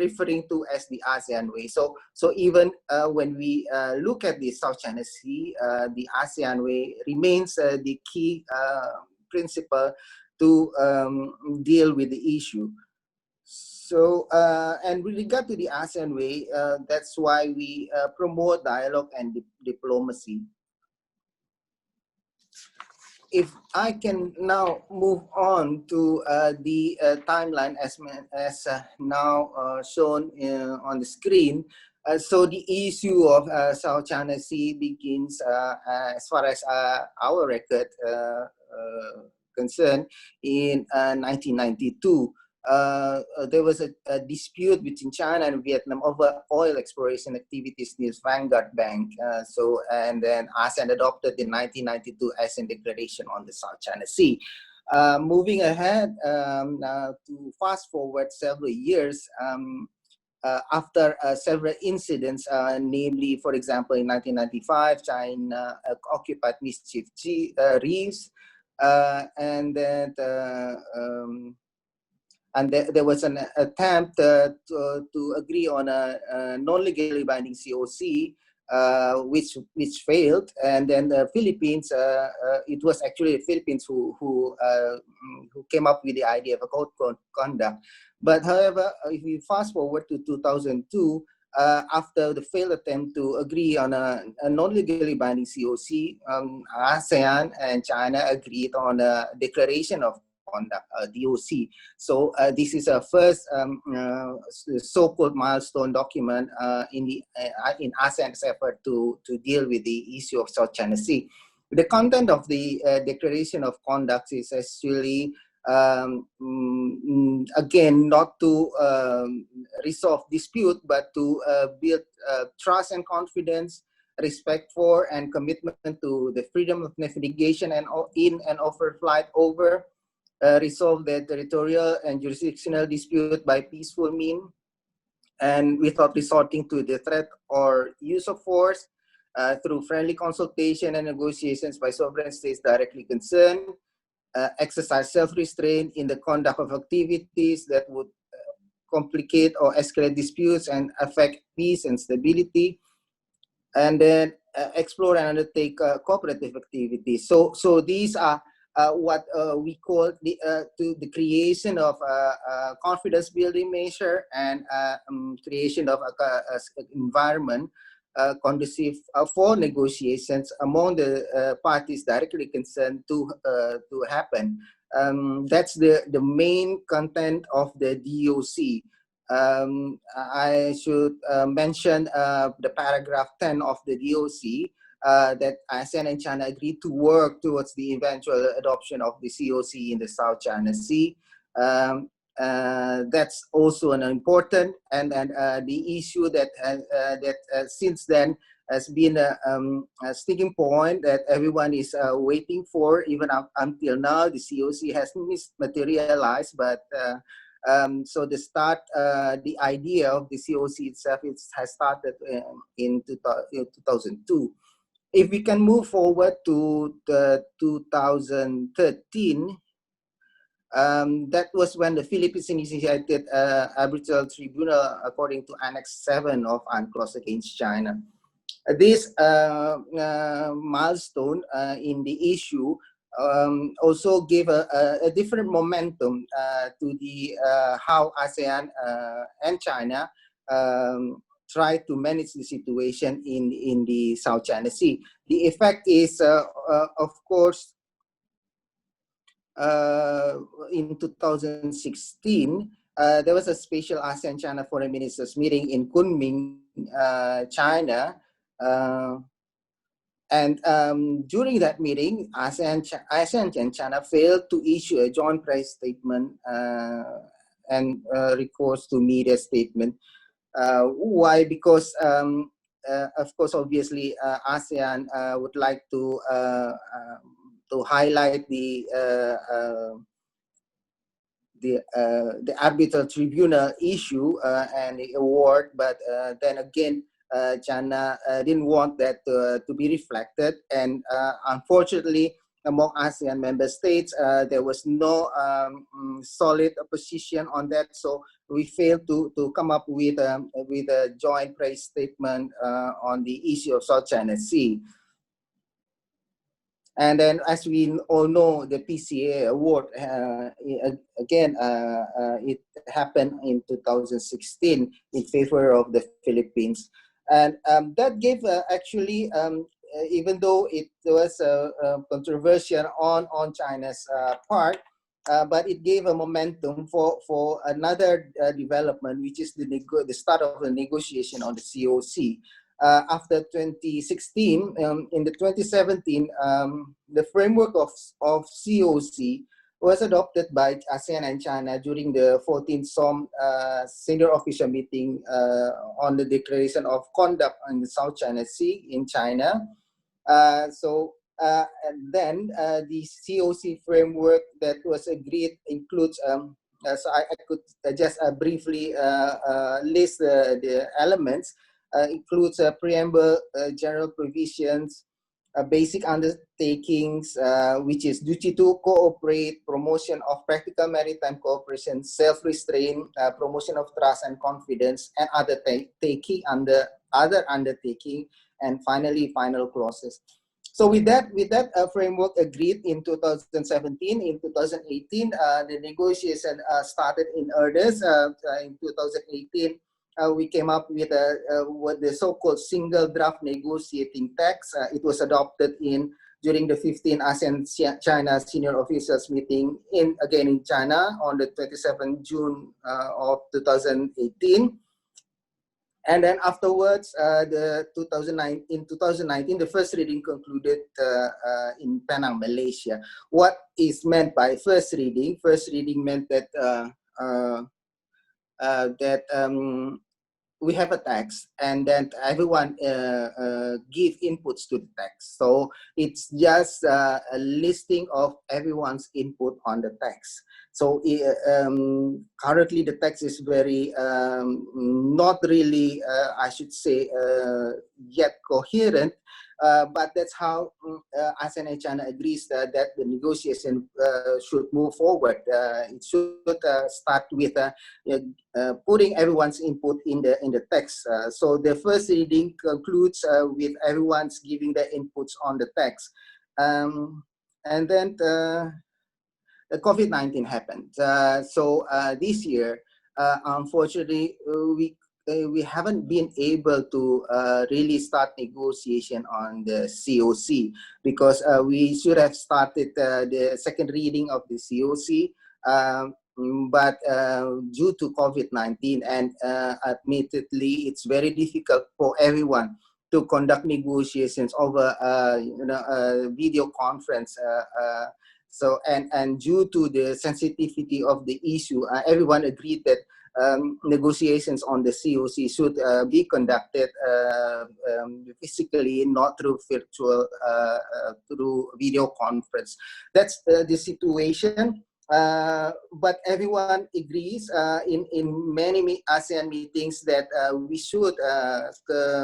referring to as the ASEAN way. So even when we look at the South China Sea, the ASEAN way remains the key principle to deal with the issue. So, and with regard to the ASEAN way, that's why we promote dialogue and diplomacy. If I can now move on to the timeline as now shown on the screen. So the issue of South China Sea begins, as far as our record concerned, in 1992. There was a dispute between China and Vietnam over oil exploration activities near Vanguard Bank. And then ASEAN adopted the 1992 ASEAN Declaration on the South China Sea. Moving ahead, to fast forward several years, after several incidents, namely, for example, in 1995, China occupied Mischief Reefs, and then there was an attempt to agree on a non-legally binding COC, which failed. And then the Philippines, it was actually the Philippines who came up with the idea of a code conduct. But however, if we fast forward to 2002, after the failed attempt to agree on a non-legally binding COC, ASEAN and China agreed on a declaration of conduct, DOC. So this is a first so-called milestone document in ASEAN's effort to deal with the issue of South China Sea. The content of the declaration of conduct is actually again not to resolve dispute, but to build trust and confidence, respect for and commitment to the freedom of navigation and in and overflight over, resolve the territorial and jurisdictional dispute by peaceful means and without resorting to the threat or use of force, through friendly consultation and negotiations by sovereign states directly concerned, exercise self-restraint in the conduct of activities that would complicate or escalate disputes and affect peace and stability, and then explore and undertake cooperative activities. So these are what we call the creation of a confidence building measure and creation of an environment conducive for negotiations among the parties directly concerned to happen. That's the main content of the DOC. I should mention the paragraph 10 of the DOC, that ASEAN and China agreed to work towards the eventual adoption of the COC in the South China Sea. That's also an important and the issue that since then has been a sticking point that everyone is waiting for. Even up until now, the COC has materialized, but so the idea of the COC itself has started in 2002. If we can move forward to 2013, that was when the Philippines initiated arbitral tribunal according to Annex 7 of UNCLOS against China. This milestone in the issue also gave a different momentum to the how ASEAN and China try to manage the situation in the South China Sea. The effect is, of course, in 2016, there was a special ASEAN-China Foreign Ministers meeting in Kunming, China. And during that meeting, ASEAN and China failed to issue a joint press statement and recourse to media statement. Why? Because, of course, obviously, ASEAN would like to highlight the arbitral tribunal issue and the award, but then again, China didn't want that to be reflected, and unfortunately, among ASEAN member states, there was no solid position on that, so we failed to come up with a joint press statement on the issue of South China Sea. And then, as we all know, the FPCI award, again, it happened in 2016 in favor of the Philippines. And that gave actually, even though it was controversial on China's part, but it gave a momentum for another development, which is the start of the negotiation on the COC. After 2016, in the 2017, the framework of COC was adopted by ASEAN and China during the 14th SOM senior official meeting on the declaration of conduct in the South China Sea in China. And then the COC framework that was agreed includes, so I could just briefly list the elements. Includes preamble, general provisions, basic undertakings, which is duty to cooperate, promotion of practical maritime cooperation, self-restraint, promotion of trust and confidence, and other undertaking, and finally final clauses. So with that framework agreed in 2017, in 2018, the negotiation started in earnest. In 2018. We came up with what the so-called single draft negotiating text. It was adopted during the 15th ASEAN-China senior officials meeting again in China on the 27th June of 2018. And then afterwards, in 2019, the first reading concluded in Penang, Malaysia. What is meant by first reading? First reading meant that we have a text, and then everyone give inputs to the text. So it's just a listing of everyone's input on the text. So currently the text is very not really, I should say, yet coherent. But that's how ASEAN and China agrees that the negotiation should move forward. It should start with putting everyone's input in the text. So the first reading concludes with everyone's giving their inputs on the text, and then the COVID-19 happened. So this year, unfortunately, we haven't been able to really start negotiation on the COC, because we should have started the second reading of the COC, but due to COVID-19, and admittedly, it's very difficult for everyone to conduct negotiations over video conference. So and due to the sensitivity of the issue, everyone agreed that negotiations on the COC should be conducted physically, not through virtual, through video conference. That's the situation. But everyone agrees in many ASEAN meetings that we should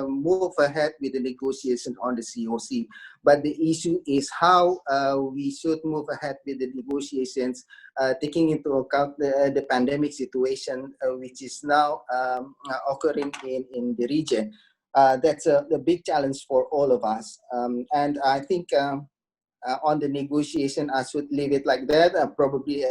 move ahead with the negotiation on the COC. But the issue is how we should move ahead with the negotiations, taking into account the pandemic situation, which is now occurring in the region. That's a big challenge for all of us. And I think on the negotiation, I should leave it like that. Probably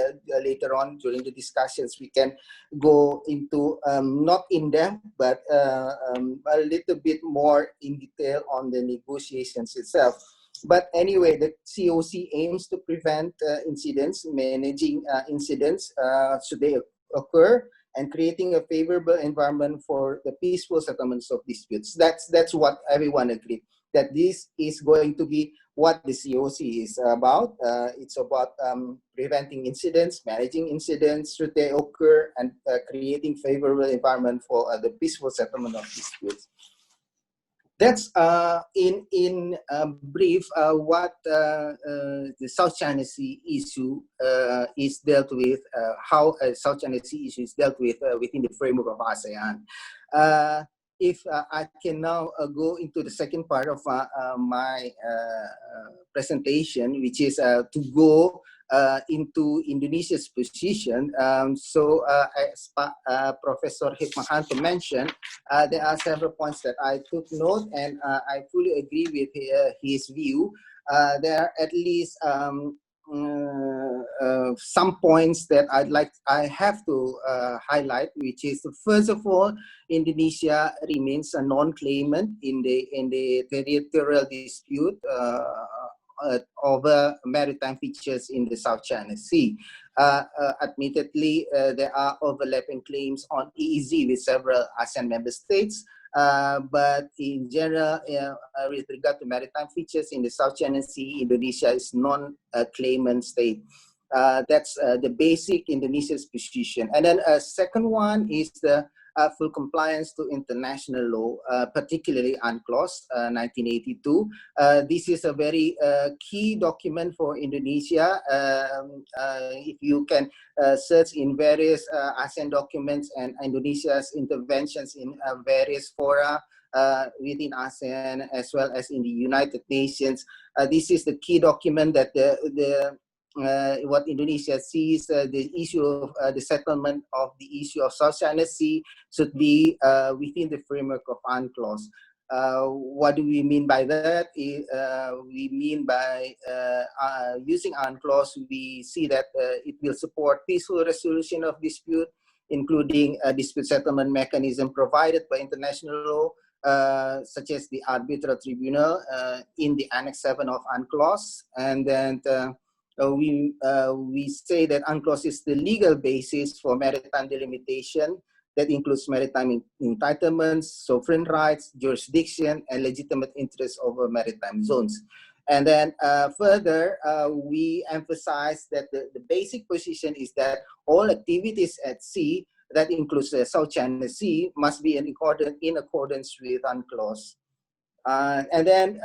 later on during the discussions, we can go into not in depth, but a little bit more in detail on the negotiations itself. But anyway, the COC aims to prevent incidents, managing incidents should they occur, and creating a favorable environment for the peaceful settlements of disputes. That's what everyone agreed, that this is going to be what the COC is about. It's about preventing incidents, managing incidents should they occur, and creating favorable environment for the peaceful settlement of disputes. That's in brief what the South China Sea issue is dealt with, how South China Sea issue is dealt with within the framework of ASEAN. If I can now go into the second part of my presentation, which is to go into Indonesia's position. So as Professor Hikmahanto mentioned, there are several points that I took note, and I fully agree with his view. There are at least some points that I have to highlight, which is, first of all, Indonesia remains a non-claimant in the territorial dispute over maritime features in the South China Sea. Admittedly, there are overlapping claims on EEZ with several ASEAN member states, but in general, with regard to maritime features in the South China Sea, Indonesia is non-claimant state. That's the basic Indonesia's position. And then a second one is the full compliance to international law, particularly UNCLOS 1982. This is a very key document for Indonesia. If you can search in various ASEAN documents and Indonesia's interventions in various fora within ASEAN as well as in the United Nations, this is the key document that what Indonesia sees the issue of the settlement of the issue of South China Sea should be within the framework of UNCLOS. What do we mean by that? We mean by using UNCLOS, we see that it will support peaceful resolution of dispute, including a dispute settlement mechanism provided by international law, such as the arbitral tribunal in the Annex 7 of UNCLOS. And then we say that UNCLOS is the legal basis for maritime delimitation that includes maritime entitlements, sovereign rights, jurisdiction, and legitimate interests over maritime zones. And then further, we emphasize that the basic position is that all activities at sea, that includes the South China Sea, must be in accordance with UNCLOS. And then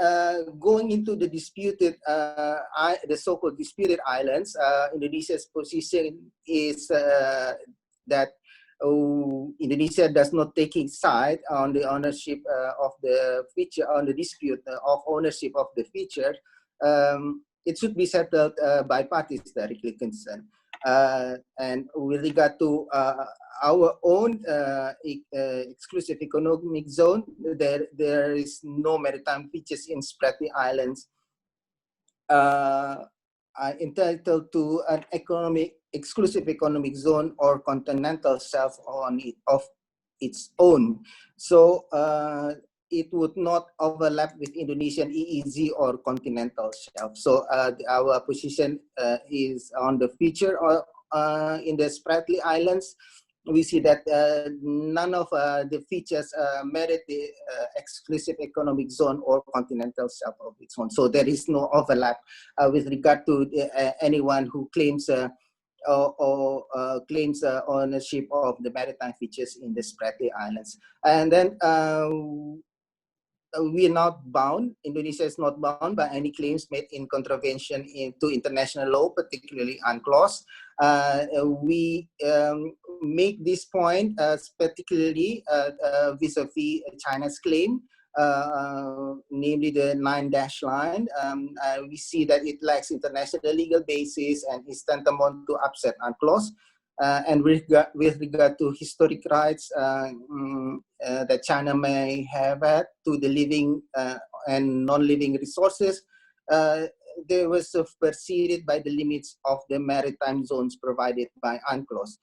going into the disputed, the so-called disputed islands, Indonesia's position is that Indonesia does not take its side on the ownership of the feature, on the dispute of ownership of the feature. It should be settled by parties directly concerned. And with regard to our own exclusive economic zone, there is no maritime features in Spratly Islands are entitled to an exclusive economic zone or continental shelf of its own. So it would not overlap with Indonesian EEZ or continental shelf. So our position is on the feature in the Spratly Islands. We see that none of the features merit the exclusive economic zone or continental shelf of its own. So there is no overlap with regard to anyone who claims claims ownership of the maritime features in the Spratly Islands. And then we are not bound, Indonesia is not bound by any claims made in contravention to international law, particularly UNCLOS. We make this point particularly vis-a-vis China's claim, namely the 9-dash line. We see that it lacks international legal basis and is tantamount to upset UNCLOS. And with regard to historic rights that China may have had to the living and non-living resources, they were superseded by the limits of the maritime zones provided by UNCLOS.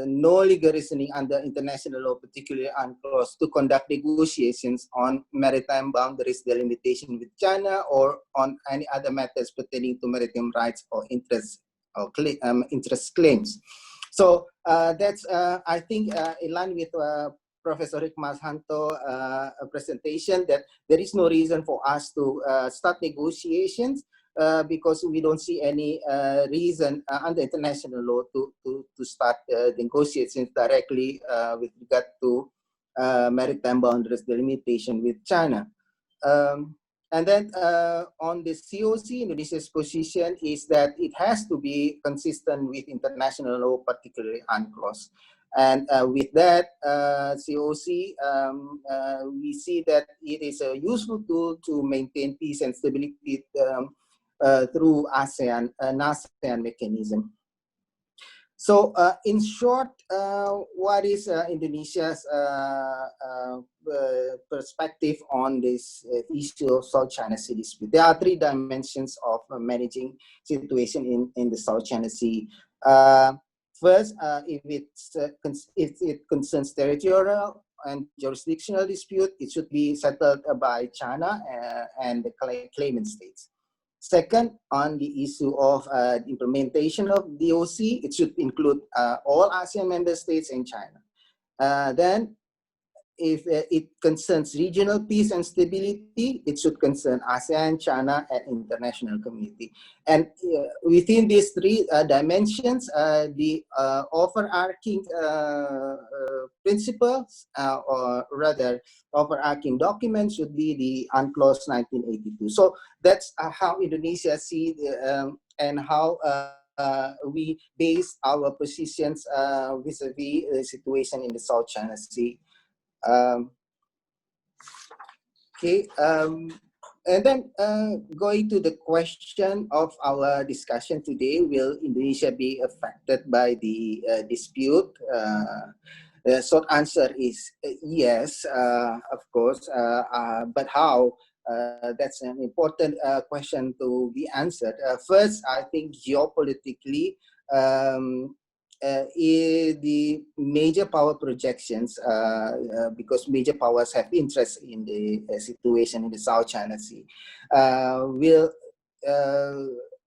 No legal reasoning under international law, particularly UNCLOS, to conduct negotiations on maritime boundaries delimitation with China or on any other matters pertaining to maritime rights or interest claims. So that's, I think, in line with Professor Hikmahanto presentation, that there is no reason for us to start negotiations because we don't see any reason under international law to start negotiations directly with regard to maritime boundaries delimitation with China. And then on the COC, Indonesia's position is that it has to be consistent with international law, particularly UNCLOS. And with that COC, we see that it is a useful tool to maintain peace and stability through ASEAN, an ASEAN mechanism. So in short, what is Indonesia's perspective on this issue of South China Sea dispute? There are three dimensions of managing situation in the South China Sea. First, if it concerns territorial and jurisdictional dispute, it should be settled by China and the claimant states. Second, on the issue of implementation of DOC, it should include all ASEAN member states and China. Then, if it concerns regional peace and stability, it should concern ASEAN, China, and international community. And within these three dimensions, the overarching principles, or rather, overarching document should be the UNCLOS 1982. So that's how Indonesia sees and how we base our positions vis-a-vis the situation in the South China Sea. And then going to the question of our discussion today, will Indonesia be affected by the dispute? The short answer is yes, of course, but how? That's an important question to be answered. First, I think geopolitically, the major power projections, because major powers have interest in the situation in the South China Sea, will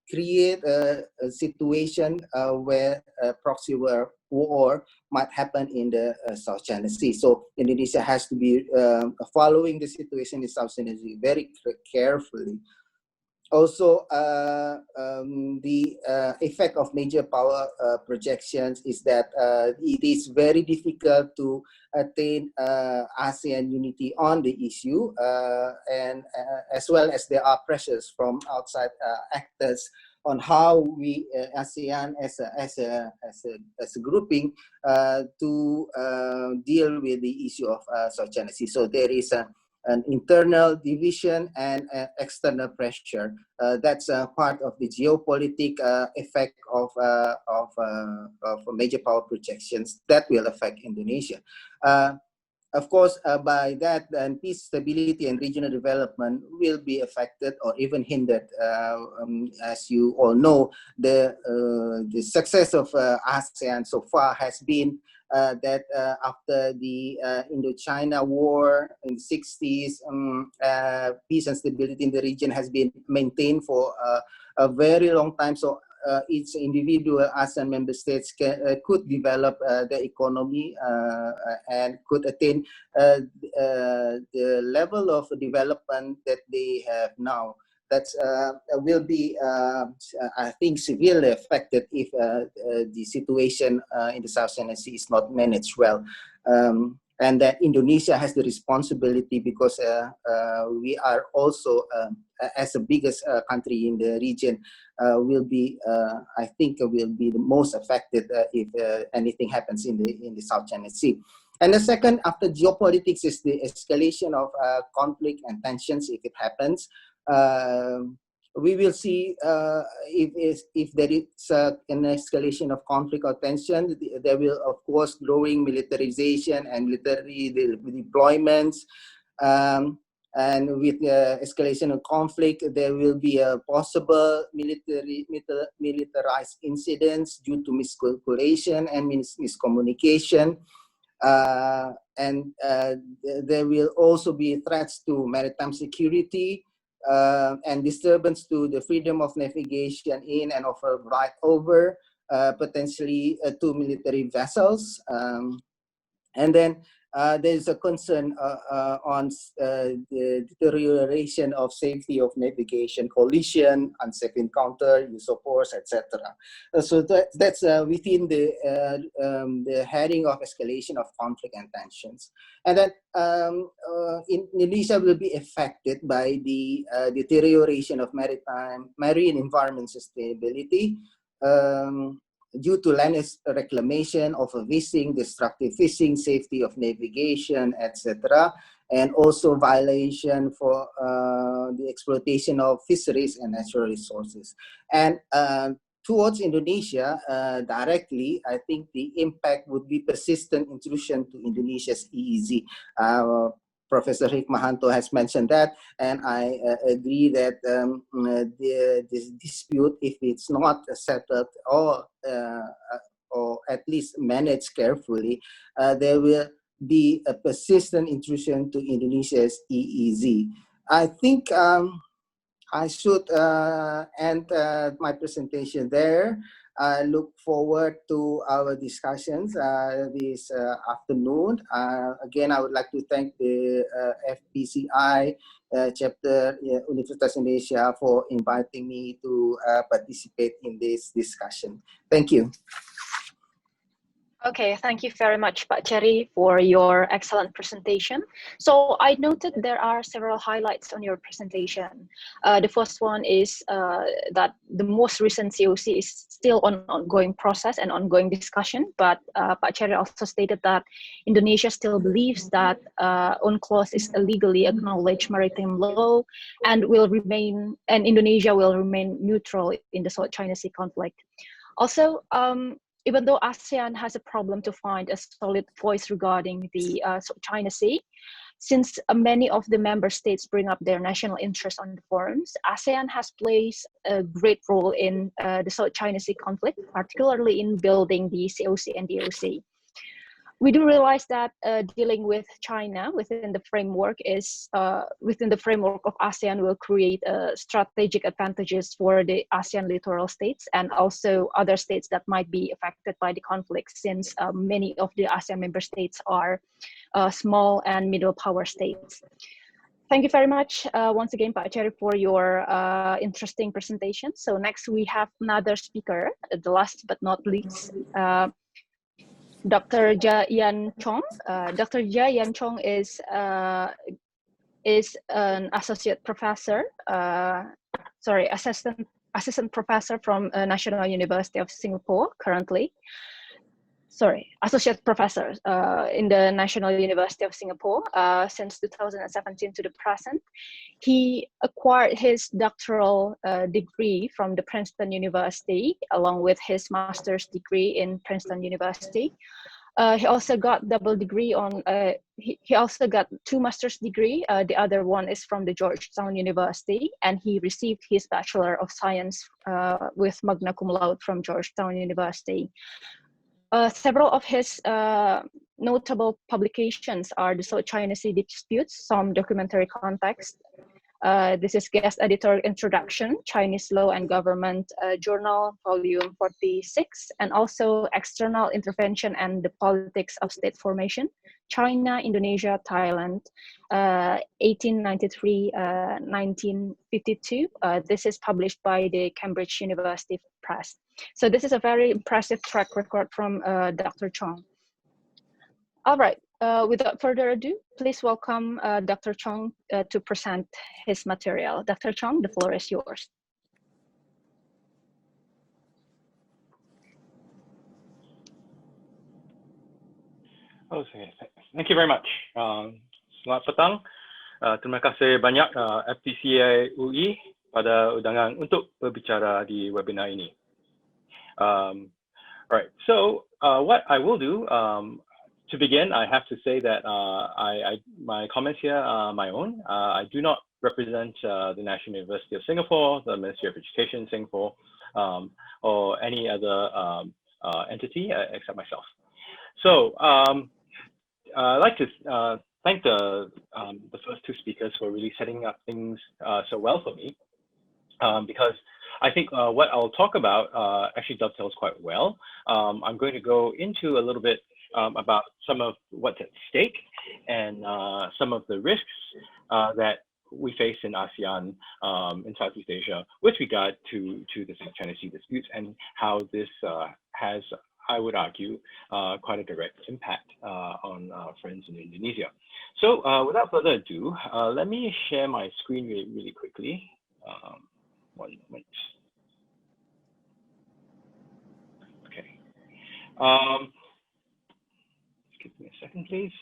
create a situation where a proxy war might happen in the South China Sea. So Indonesia has to be following the situation in the South China Sea very carefully. Also, the effect of major power projections is that it is very difficult to attain ASEAN unity on the issue, and as well as there are pressures from outside actors on how we ASEAN as a grouping to deal with the issue of South China Sea. So there is an internal division and external pressure. That's part of the geopolitical effect of major power projections that will affect Indonesia. Of course, by that, then peace, stability, and regional development will be affected or even hindered. As you all know, the success of ASEAN so far has been that after the Indochina War in the 60s, peace and stability in the region has been maintained for a very long time. So each individual ASEAN member states could develop their economy and could attain the level of development that they have now. That will be, I think, severely affected if the situation in the South China Sea is not managed well. And that Indonesia has the responsibility because we are also, as the biggest country in the region, will be, I think, will be the most affected if anything happens in the South China Sea. And the second, after geopolitics, is the escalation of conflict and tensions if it happens. We will see if there is an escalation of conflict or tension. There will, of course, growing militarization and military deployments. And with the escalation of conflict, there will be a possible militarized incidents due to miscalculation and miscommunication. There will also be threats to maritime security and disturbance to the freedom of navigation in and right over, potentially to military vessels. And then there is a concern on the deterioration of safety of navigation, collision, unsafe encounter, use of force, etc. So that's within the heading of escalation of conflict and tensions. And then Indonesia will be affected by the deterioration of marine environment sustainability. Due to land reclamation, overfishing, destructive fishing, safety of navigation, etc., and also violation for the exploitation of fisheries and natural resources. And towards Indonesia directly, I think the impact would be persistent intrusion to Indonesia's EEZ. Professor Hikmahanto has mentioned that, and I agree that this dispute, if it's not settled or at least managed carefully, there will be a persistent intrusion to Indonesia's EEZ. I think I should end my presentation there. I look forward to our discussions this afternoon. Again, I would like to thank the FPCI chapter Universitas Indonesia for inviting me to participate in this discussion. Thank you. Okay, thank you very much, Pak Cherry, for your excellent presentation. So I noted there are several highlights on your presentation. The first one is that the most recent COC is still on ongoing process and ongoing discussion, but Pak Cherry also stated that Indonesia still believes that UNCLOS is a legally acknowledged maritime law and Indonesia will remain neutral in the South China Sea conflict. Also, even though ASEAN has a problem to find a solid voice regarding the South China Sea, since many of the member states bring up their national interest on the forums, ASEAN has played a great role in the South China Sea conflict, particularly in building the COC and DOC. We do realize that dealing with China within the framework of ASEAN will create strategic advantages for the ASEAN littoral states and also other states that might be affected by the conflict, since many of the ASEAN member states are small and middle power states. Thank you very much once again, Pak Cherry, for your interesting presentation. So next we have another speaker, the last but not least, Dr. Yan Chong. Dr. Yan Chong is an associate professor, assistant professor from National University of Singapore currently. Associate professor in the National University of Singapore since 2017 to the present. He acquired his doctoral degree from the Princeton University, along with his master's degree in Princeton University. He also got double degree on. He also got 2 master's degree. The other one is from the Georgetown University, and he received his Bachelor of Science with magna cum laude from Georgetown University. Several of his notable publications are the South China Sea Disputes, some documentary context. This is Guest Editor Introduction, Chinese Law and Government Journal, Volume 46, and also External Intervention and the Politics of State Formation, China, Indonesia, Thailand, 1893-1952. This is published by the Cambridge University Press. So this is a very impressive track record from Dr. Chong. All right, without further ado, please welcome Dr. Chong to present his material. Dr. Chong, the floor is yours. Okay, thank you very much. Selamat petang. Terima kasih banyak FPCI UI pada undangan untuk berbicara di webinar ini. Right, so what I will do, To begin, I have to say that my comments here are my own. I do not represent the National University of Singapore, the Ministry of Education in Singapore, or any other entity except myself. So I'd like to thank the first two speakers for really setting up things so well for me, because I think what I'll talk about actually dovetails quite well. I'm going to go into a little bit about some of what's at stake and some of the risks that we face in ASEAN, in Southeast Asia, with regard to the South China Sea disputes, and how this has, I would argue, quite a direct impact on our friends in Indonesia. So without further ado, let me share my screen really quickly. One moment. Okay. Give me a second, please.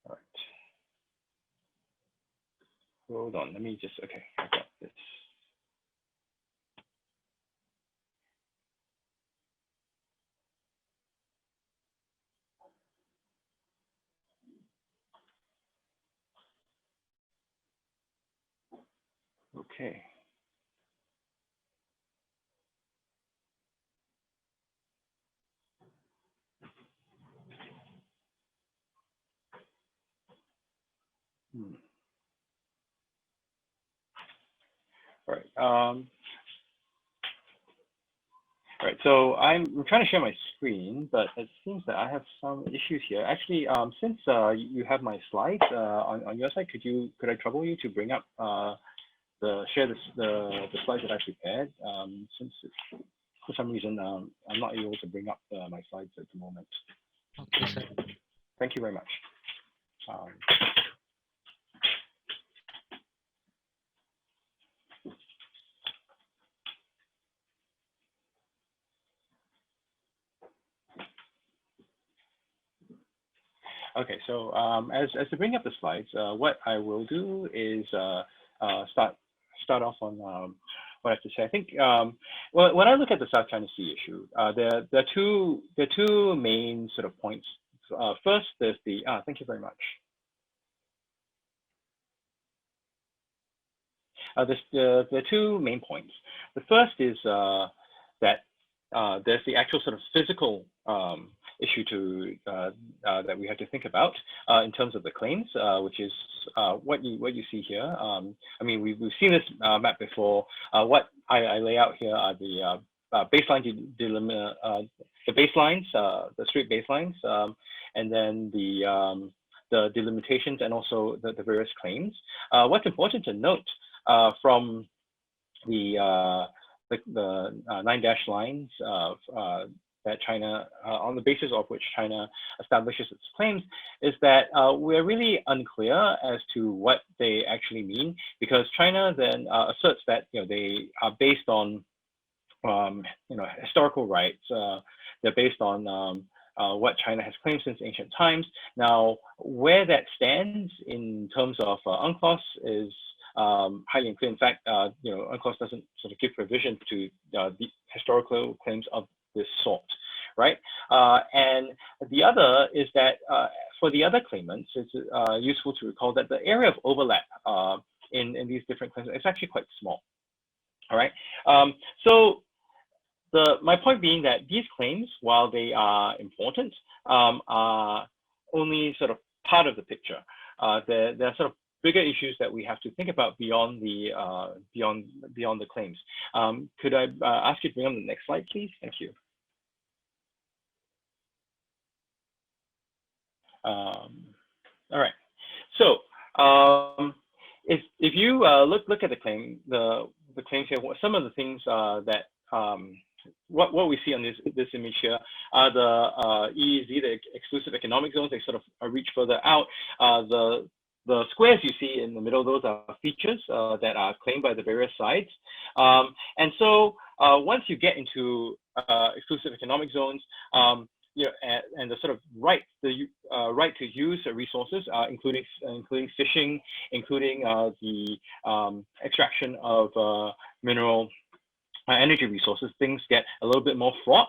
All right. Hold on, let me just, okay, I got this. Okay. All right. All right. So I'm trying to share my screen, but it seems that I have some issues here. Actually, since you have my slides on your side, could I trouble you to bring up the slides that I prepared? Since for some reason I'm not able to bring up my slides at the moment. Okay, sir. Thank you very much. Okay, so as to bring up the slides, what I will do is start off on what I have to say. I think well, when I look at the South China Sea issue, there are two main sort of points. First, there's the thank you very much. There are two main points. The first is that there's the actual sort of physical issue that we have to think about in terms of the claims, which is what you see here. I mean, we've seen this map before. What I lay out here are the baseline the baselines, the straight baselines, and then the delimitations and also the various claims. What's important to note from the 9 dashed lines that China, on the basis of which China establishes its claims, is that we're really unclear as to what they actually mean, because China then asserts that they are based on historical rights. They're based on what China has claimed since ancient times. Now, where that stands in terms of UNCLOS is highly unclear. In fact, UNCLOS doesn't sort of give provision to the historical claims of this sort, right? And the other is that for the other claimants, it's useful to recall that the area of overlap in these different claims is actually quite small. All right. So my point being that these claims, while they are important, are only sort of part of the picture. There are sort of bigger issues that we have to think about beyond the claims. Could I ask you to bring on the next slide, please? Thank you. All right. So if you look at the claims here, some of the things that what we see on this image here are the EEZ, the exclusive economic zones. They sort of reach further out. The squares you see in the middle, those are features that are claimed by the various sides. And so once you get into exclusive economic zones, and the sort of right to use resources, including fishing, including the extraction of mineral energy resources, things get a little bit more fraught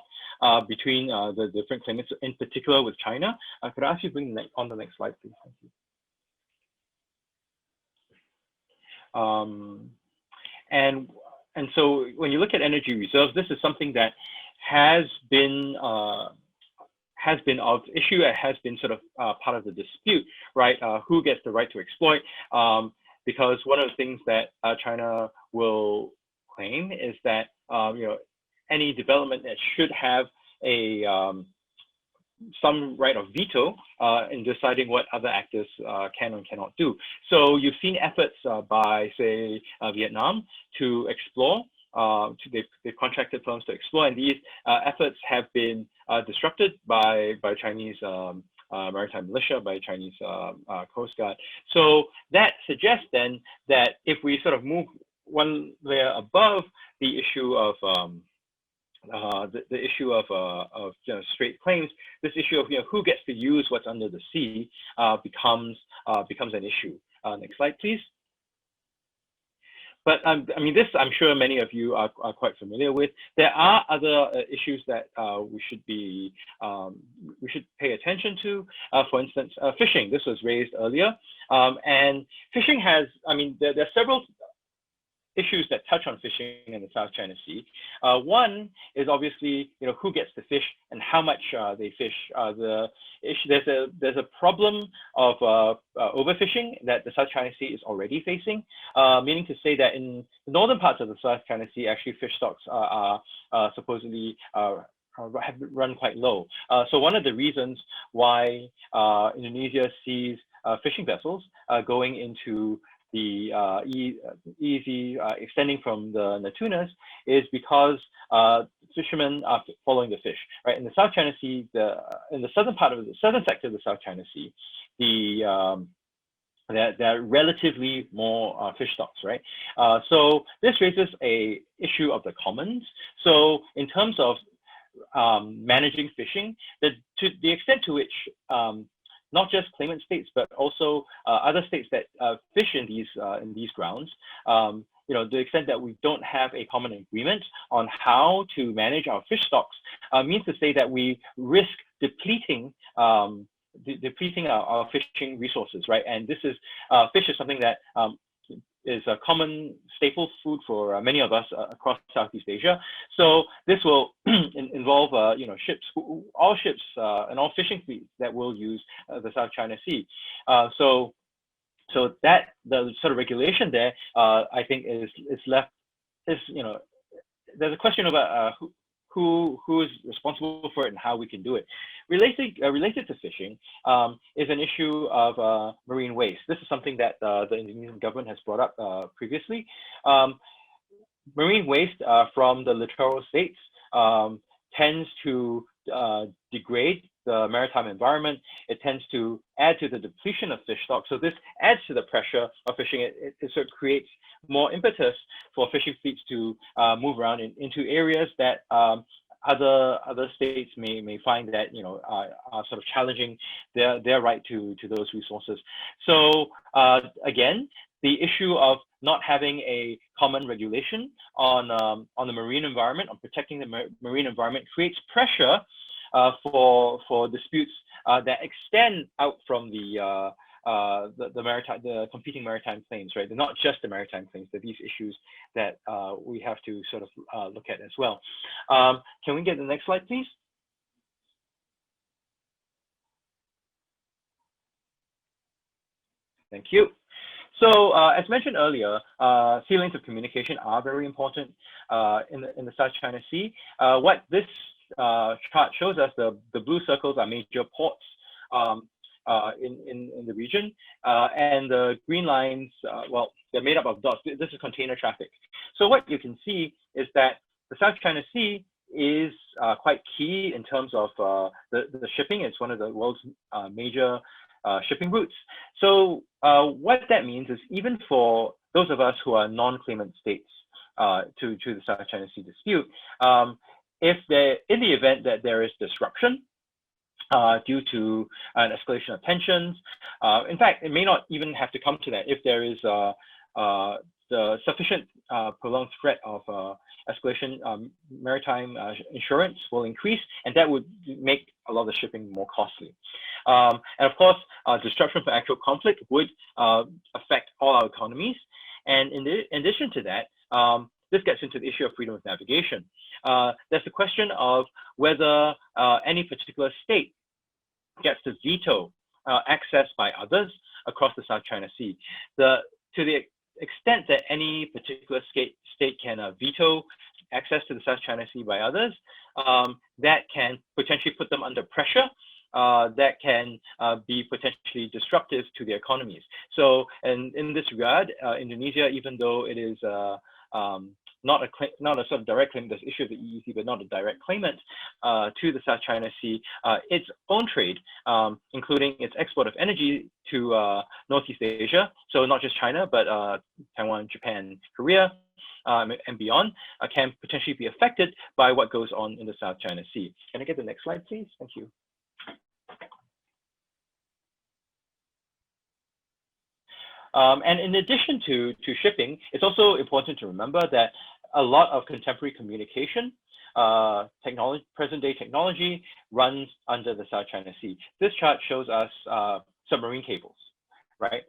between the different claimants, in particular with China. Could I ask you to bring on the next slide, please? Thank you. And so when you look at energy reserves, this is something that has been of issue. It has been sort of part of the dispute, right? Who gets the right to exploit? Because one of the things that China will claim is that any development that should have a some right of veto in deciding what other actors can and cannot do. So you've seen efforts by, say, Vietnam to explore. They've contracted firms to explore, and these efforts have been disrupted by Chinese maritime militia, by Chinese Coast Guard. So that suggests then that if we sort of move one layer above the issue of straight claims, this issue of who gets to use what's under the sea becomes an issue. Next slide, please. But I mean, this I'm sure many of you are quite familiar with. There are other issues that we should pay attention to. For instance, fishing. This was raised earlier, and fishing has. I mean, there are several issues that touch on fishing in the South China Sea. One is obviously who gets to fish and how much they fish. There's a problem of overfishing that the South China Sea is already facing, meaning to say that in the northern parts of the South China Sea, actually fish stocks are supposedly have run quite low. So one of the reasons why Indonesia sees fishing vessels going into the easy extending from the Natunas is because fishermen are following the fish, right? In the South China Sea, in the southern sector of the South China Sea, there are relatively more fish stocks, right? So this raises a issue of the commons. So in terms of managing fishing, to the extent to which not just claimant states, but also other states that fish in these grounds. The extent that we don't have a common agreement on how to manage our fish stocks means to say that we risk depleting our fishing resources, right? And this is fish is something that is a common staple food for many of us across Southeast Asia. So this will involve, ships, all ships and all fishing fleets that will use the South China Sea. So that the sort of regulation there, I think, there's a question about who is responsible for it and how we can do it. Related to fishing is an issue of marine waste. This is something that the Indonesian government has brought up previously. Marine waste from the littoral states tends to degrade the maritime environment. It tends to add to the depletion of fish stock. So this adds to the pressure of fishing. It sort of creates more impetus for fishing fleets to move around into areas that other states may find that are sort of challenging their right to those resources. So again, the issue of not having a common regulation on the marine environment, on protecting the marine environment, creates pressure for disputes that extend out from the competing maritime claims, right? They're not just the maritime claims, they're these issues that we have to sort of look at as well. Can we get the next slide, please? Thank you. So as mentioned earlier, sea lanes of communication are very important in the South China Sea. What this chart shows us, the blue circles are major ports in the region, and the green lines, well, they're made up of dots. This is container traffic. So what you can see is that the South China Sea is quite key in terms of the shipping. It's one of the world's major shipping routes. So what that means is, even for those of us who are non-claimant states to the South China Sea dispute, in the event that there is disruption due to an escalation of tensions. In fact, it may not even have to come to that if there is the sufficient prolonged threat of escalation. Maritime insurance will increase, and that would make a lot of the shipping more costly. And of course, disruption from actual conflict would affect all our economies. And in addition to that, this gets into the issue of freedom of navigation. There's the question of whether any particular state gets to veto access by others across the South China Sea. To the extent that any particular state can veto access to the South China Sea by others, that can potentially put them under pressure, that can be potentially disruptive to the economies. So, in this regard, Indonesia, even though it is not a sort of direct claim, this issue of the EEZ, but not a direct claimant to the South China Sea, its own trade, including its export of energy to Northeast Asia, so not just China, but Taiwan, Japan, Korea, and beyond, can potentially be affected by what goes on in the South China Sea. Can I get the next slide, please? Thank you. And in addition to shipping, it's also important to remember that a lot of contemporary communication, present-day technology, runs under the South China Sea. This chart shows us submarine cables, right?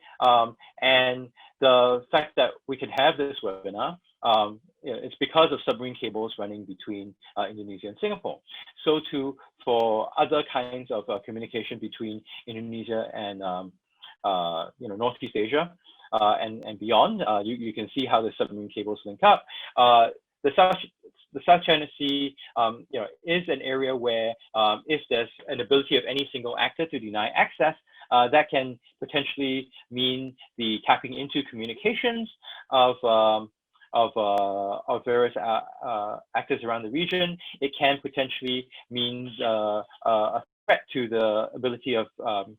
And the fact that we can have this webinar, it's because of submarine cables running between Indonesia and Singapore. So too, for other kinds of communication between Indonesia and Northeast Asia and beyond, you can see how the submarine cables link up. The South China Sea, is an area where if there's an ability of any single actor to deny access, that can potentially mean the tapping into communications of various actors around the region. It can potentially mean a threat to the ability of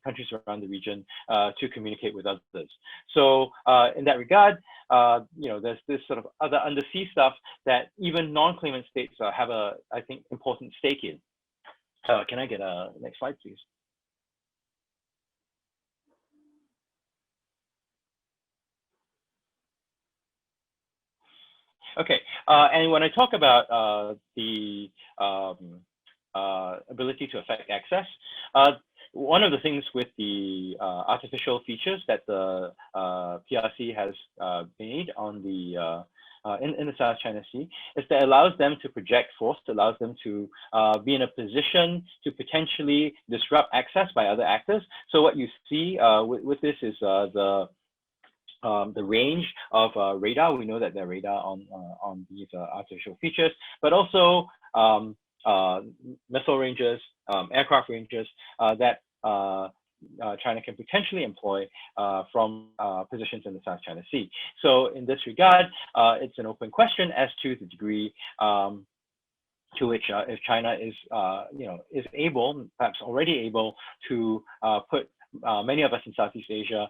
countries around the region to communicate with others. So in that regard, there's this sort of other undersea stuff that even non-claimant states have I think, important stake in. Can I get a next slide, please? Okay, and when I talk about the ability to affect access, one of the things with the artificial features that the PRC has made on the in the South China Sea is that it allows them to project force, allows them to be in a position to potentially disrupt access by other actors. So what you see with this is the range of radar. We know that there are radar on these artificial features, but also missile ranges, aircraft ranges that China can potentially employ from positions in the South China Sea. So in this regard, it's an open question as to the degree to which if China is is able, perhaps already able, to put many of us in Southeast Asia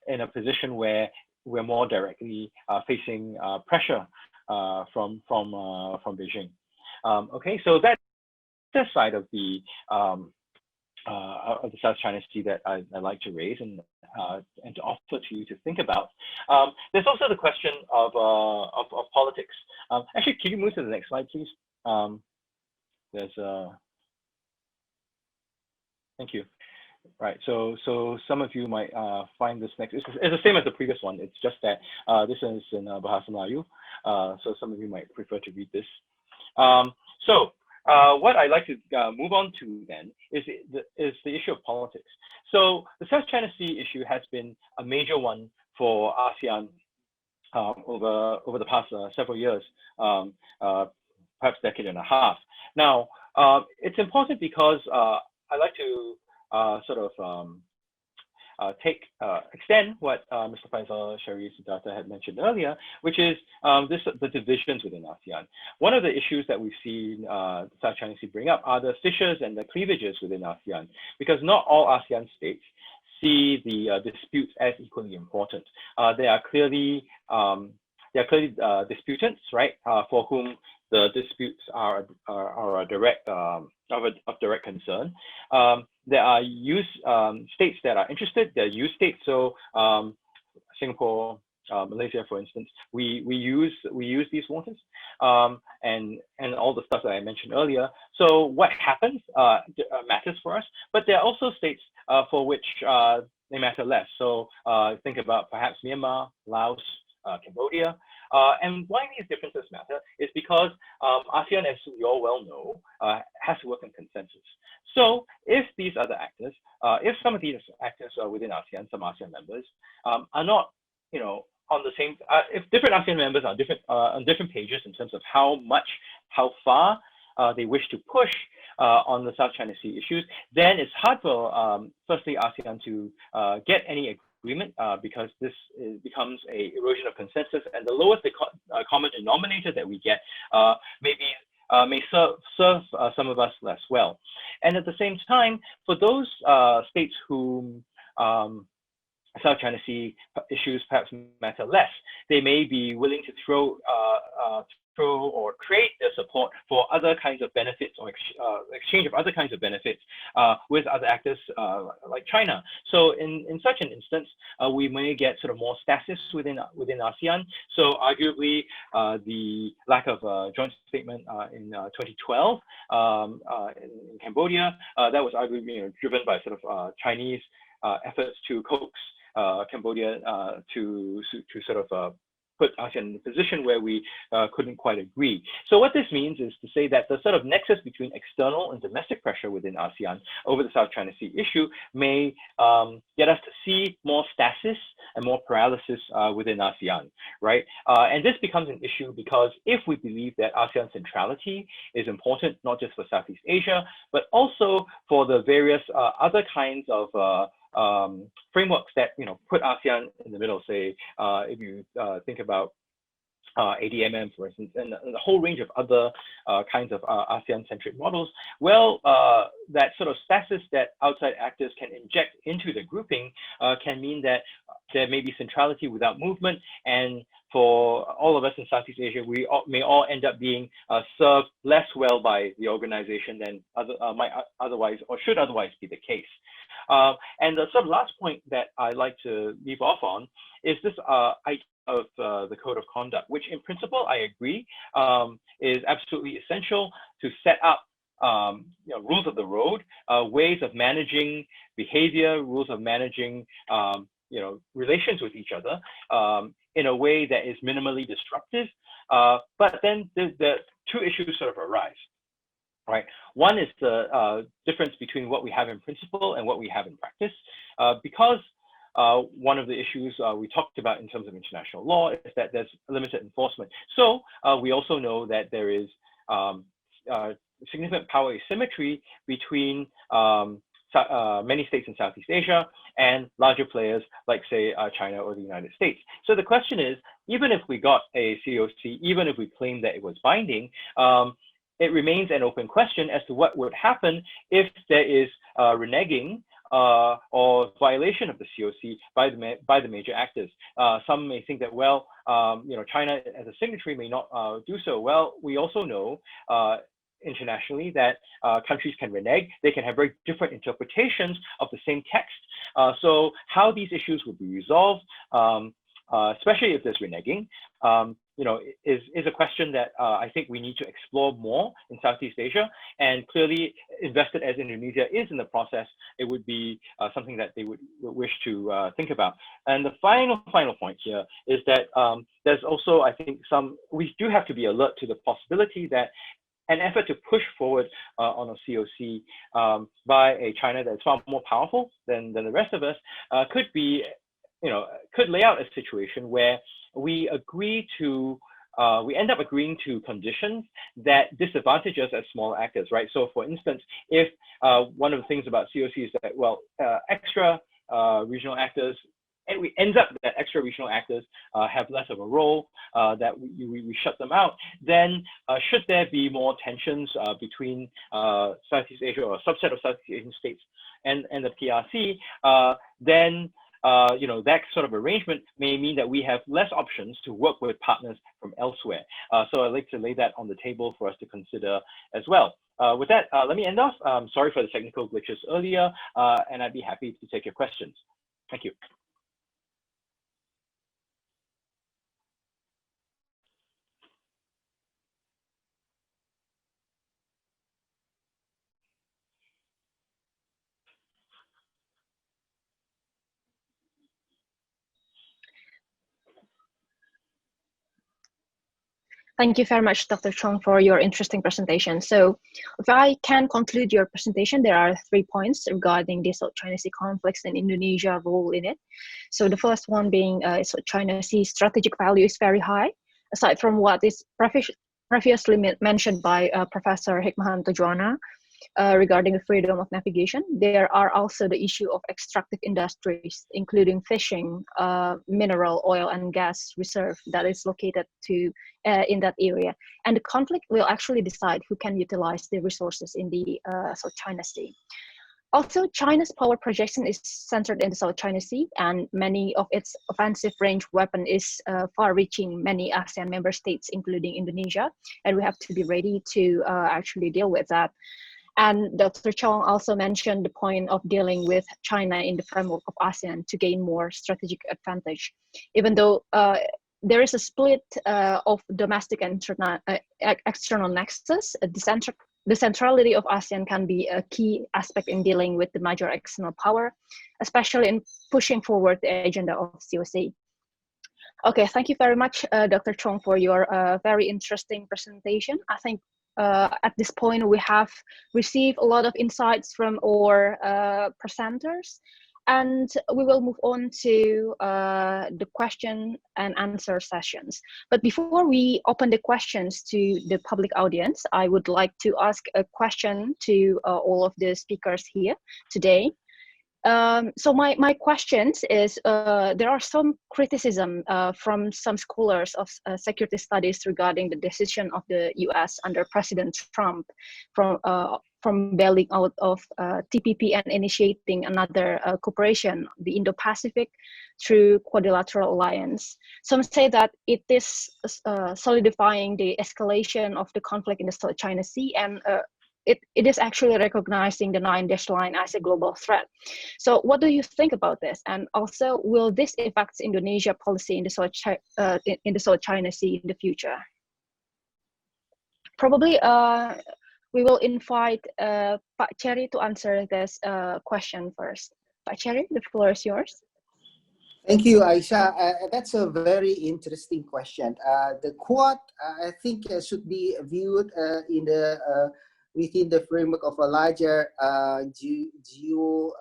in a position where we're more directly facing pressure from Beijing. Okay, so that's the side of the South China Sea that I'd like to raise and to offer to you to think about. There's also the question of politics. Actually, can you move to the next slide, please? Thank you. Right, so some of you might find this next. It's the same as the previous one. It's just that this one is in Bahasa Melayu, so some of you might prefer to read this. What I'd like to move on to then is the issue of politics. So the South China Sea issue has been a major one for ASEAN over the past several years, perhaps decade and a half. Now, it's important because I like to extend what Mr. Faisal Shari Sidharta had mentioned earlier, which is the divisions within ASEAN. One of the issues that we've seen the South China Sea bring up are the fissures and the cleavages within ASEAN, because not all ASEAN states see the disputes as equally important. There are clearly disputants, right, for whom the disputes are a direct of direct concern. There are states that are interested. There are use states. So Singapore, Malaysia, for instance, we use these waters, and all the stuff that I mentioned earlier. So what happens matters for us, but there are also states for which they matter less. So think about perhaps Myanmar, Laos, Cambodia. And why these differences matter is because ASEAN, as you all well know, has to work in consensus. So if these other actors, if some of these actors within ASEAN, some ASEAN members, are not, on the same, if different ASEAN members are on different pages in terms of how far they wish to push on the South China Sea issues, then it's hard for, firstly, ASEAN to get any agreement because this becomes a erosion of consensus, and the lowest common denominator that we get may serve some of us less well. And at the same time, for those states whom South China Sea issues perhaps matter less, they may be willing to throw or trade their support for other kinds of benefits or exchange of other kinds of benefits with other actors like China. So in such an instance, we may get sort of more stasis within ASEAN. So arguably, the lack of a joint statement in 2012 in Cambodia, that was arguably driven by sort of Chinese efforts to coax Cambodia to sort of put ASEAN in a position where we couldn't quite agree. So what this means is to say that the sort of nexus between external and domestic pressure within ASEAN over the South China Sea issue may get us to see more stasis and more paralysis within ASEAN, right? And this becomes an issue because if we believe that ASEAN centrality is important, not just for Southeast Asia, but also for the various other kinds of frameworks that put ASEAN in the middle. Say, if you think about ADMM, for instance, and a whole range of other kinds of ASEAN-centric models. Well, that sort of stasis that outside actors can inject into the grouping can mean that there may be centrality without movement, and for all of us in Southeast Asia, we may all end up being served less well by the organization than might otherwise or should otherwise be the case. And the sort of last point that I'd like to leave off on is this idea of the code of conduct, which in principle, I agree, is absolutely essential to set up rules of the road, ways of managing behavior, rules of managing relations with each other in a way that is minimally disruptive. But then the two issues sort of arise. Right. One is the difference between what we have in principle and what we have in practice, because one of the issues we talked about in terms of international law is that there's limited enforcement. So we also know that there is significant power asymmetry between many states in Southeast Asia and larger players like, say, China or the United States. So the question is, even if we got a COC, even if we claim that it was binding, it remains an open question as to what would happen if there is reneging or violation of the COC by the major actors. Some may think that, well, China as a signatory may not do so. Well, we also know internationally that countries can renege. They can have very different interpretations of the same text. So how these issues will be resolved, especially if there's reneging, is a question that I think we need to explore more in Southeast Asia. And clearly, invested as Indonesia is in the process, it would be something that they would wish to think about. And the final point here is that there's also, I think, we do have to be alert to the possibility that an effort to push forward on a COC by a China that's far more powerful than the rest of us could be, could lay out a situation where we end up agreeing to conditions that disadvantage us as small actors, right? So for instance, if one of the things about COC is that, well, extra regional actors, and we end up that extra regional actors have less of a role, that we shut them out, then should there be more tensions between Southeast Asia or a subset of Southeast Asian states and the PRC, then that sort of arrangement may mean that we have less options to work with partners from elsewhere. So I'd like to lay that on the table for us to consider as well. With that, let me end off. Sorry for the technical glitches earlier, and I'd be happy to take your questions. Thank you. Thank you very much, Dr. Chong, for your interesting presentation. So if I can conclude your presentation, there are 3 points regarding the South China Sea conflicts and Indonesia's role in it. So the first one being South China Sea strategic value is very high. Aside from what is previously mentioned by Professor Hikmahanto Juwana, regarding the freedom of navigation, there are also the issue of extractive industries, including fishing, mineral, oil, and gas reserve that is located in that area. And the conflict will actually decide who can utilize the resources in the South China Sea. Also, China's power projection is centered in the South China Sea, and many of its offensive range weapon is far-reaching many ASEAN member states, including Indonesia, and we have to be ready to actually deal with that. And Dr. Chong also mentioned the point of dealing with China in the framework of ASEAN to gain more strategic advantage. Even though there is a split of domestic and external nexus, the centrality of ASEAN can be a key aspect in dealing with the major external power, especially in pushing forward the agenda of COC. Okay, thank you very much, Dr. Chong, for your very interesting presentation. I think at this point, we have received a lot of insights from our presenters, and we will move on to the question and answer sessions. But before we open the questions to the public audience, I would like to ask a question to all of the speakers here today. So my questions is, there are some criticism from some scholars of security studies regarding the decision of the US under President Trump from bailing out of TPP and initiating another cooperation, the Indo-Pacific, through quadrilateral alliance. Some say that it is solidifying the escalation of the conflict in the South China Sea, and it is actually recognizing the 9-dash line as a global threat. So what do you think about this? And also, will this affect Indonesia policy in the South China Sea in the future? Probably we will invite Pak Cherry to answer this question first. Pak Cherry, the floor is yours. Thank you, Aisha. That's a very interesting question. The Quad, I think, should be viewed in the within the framework of a larger geopolitical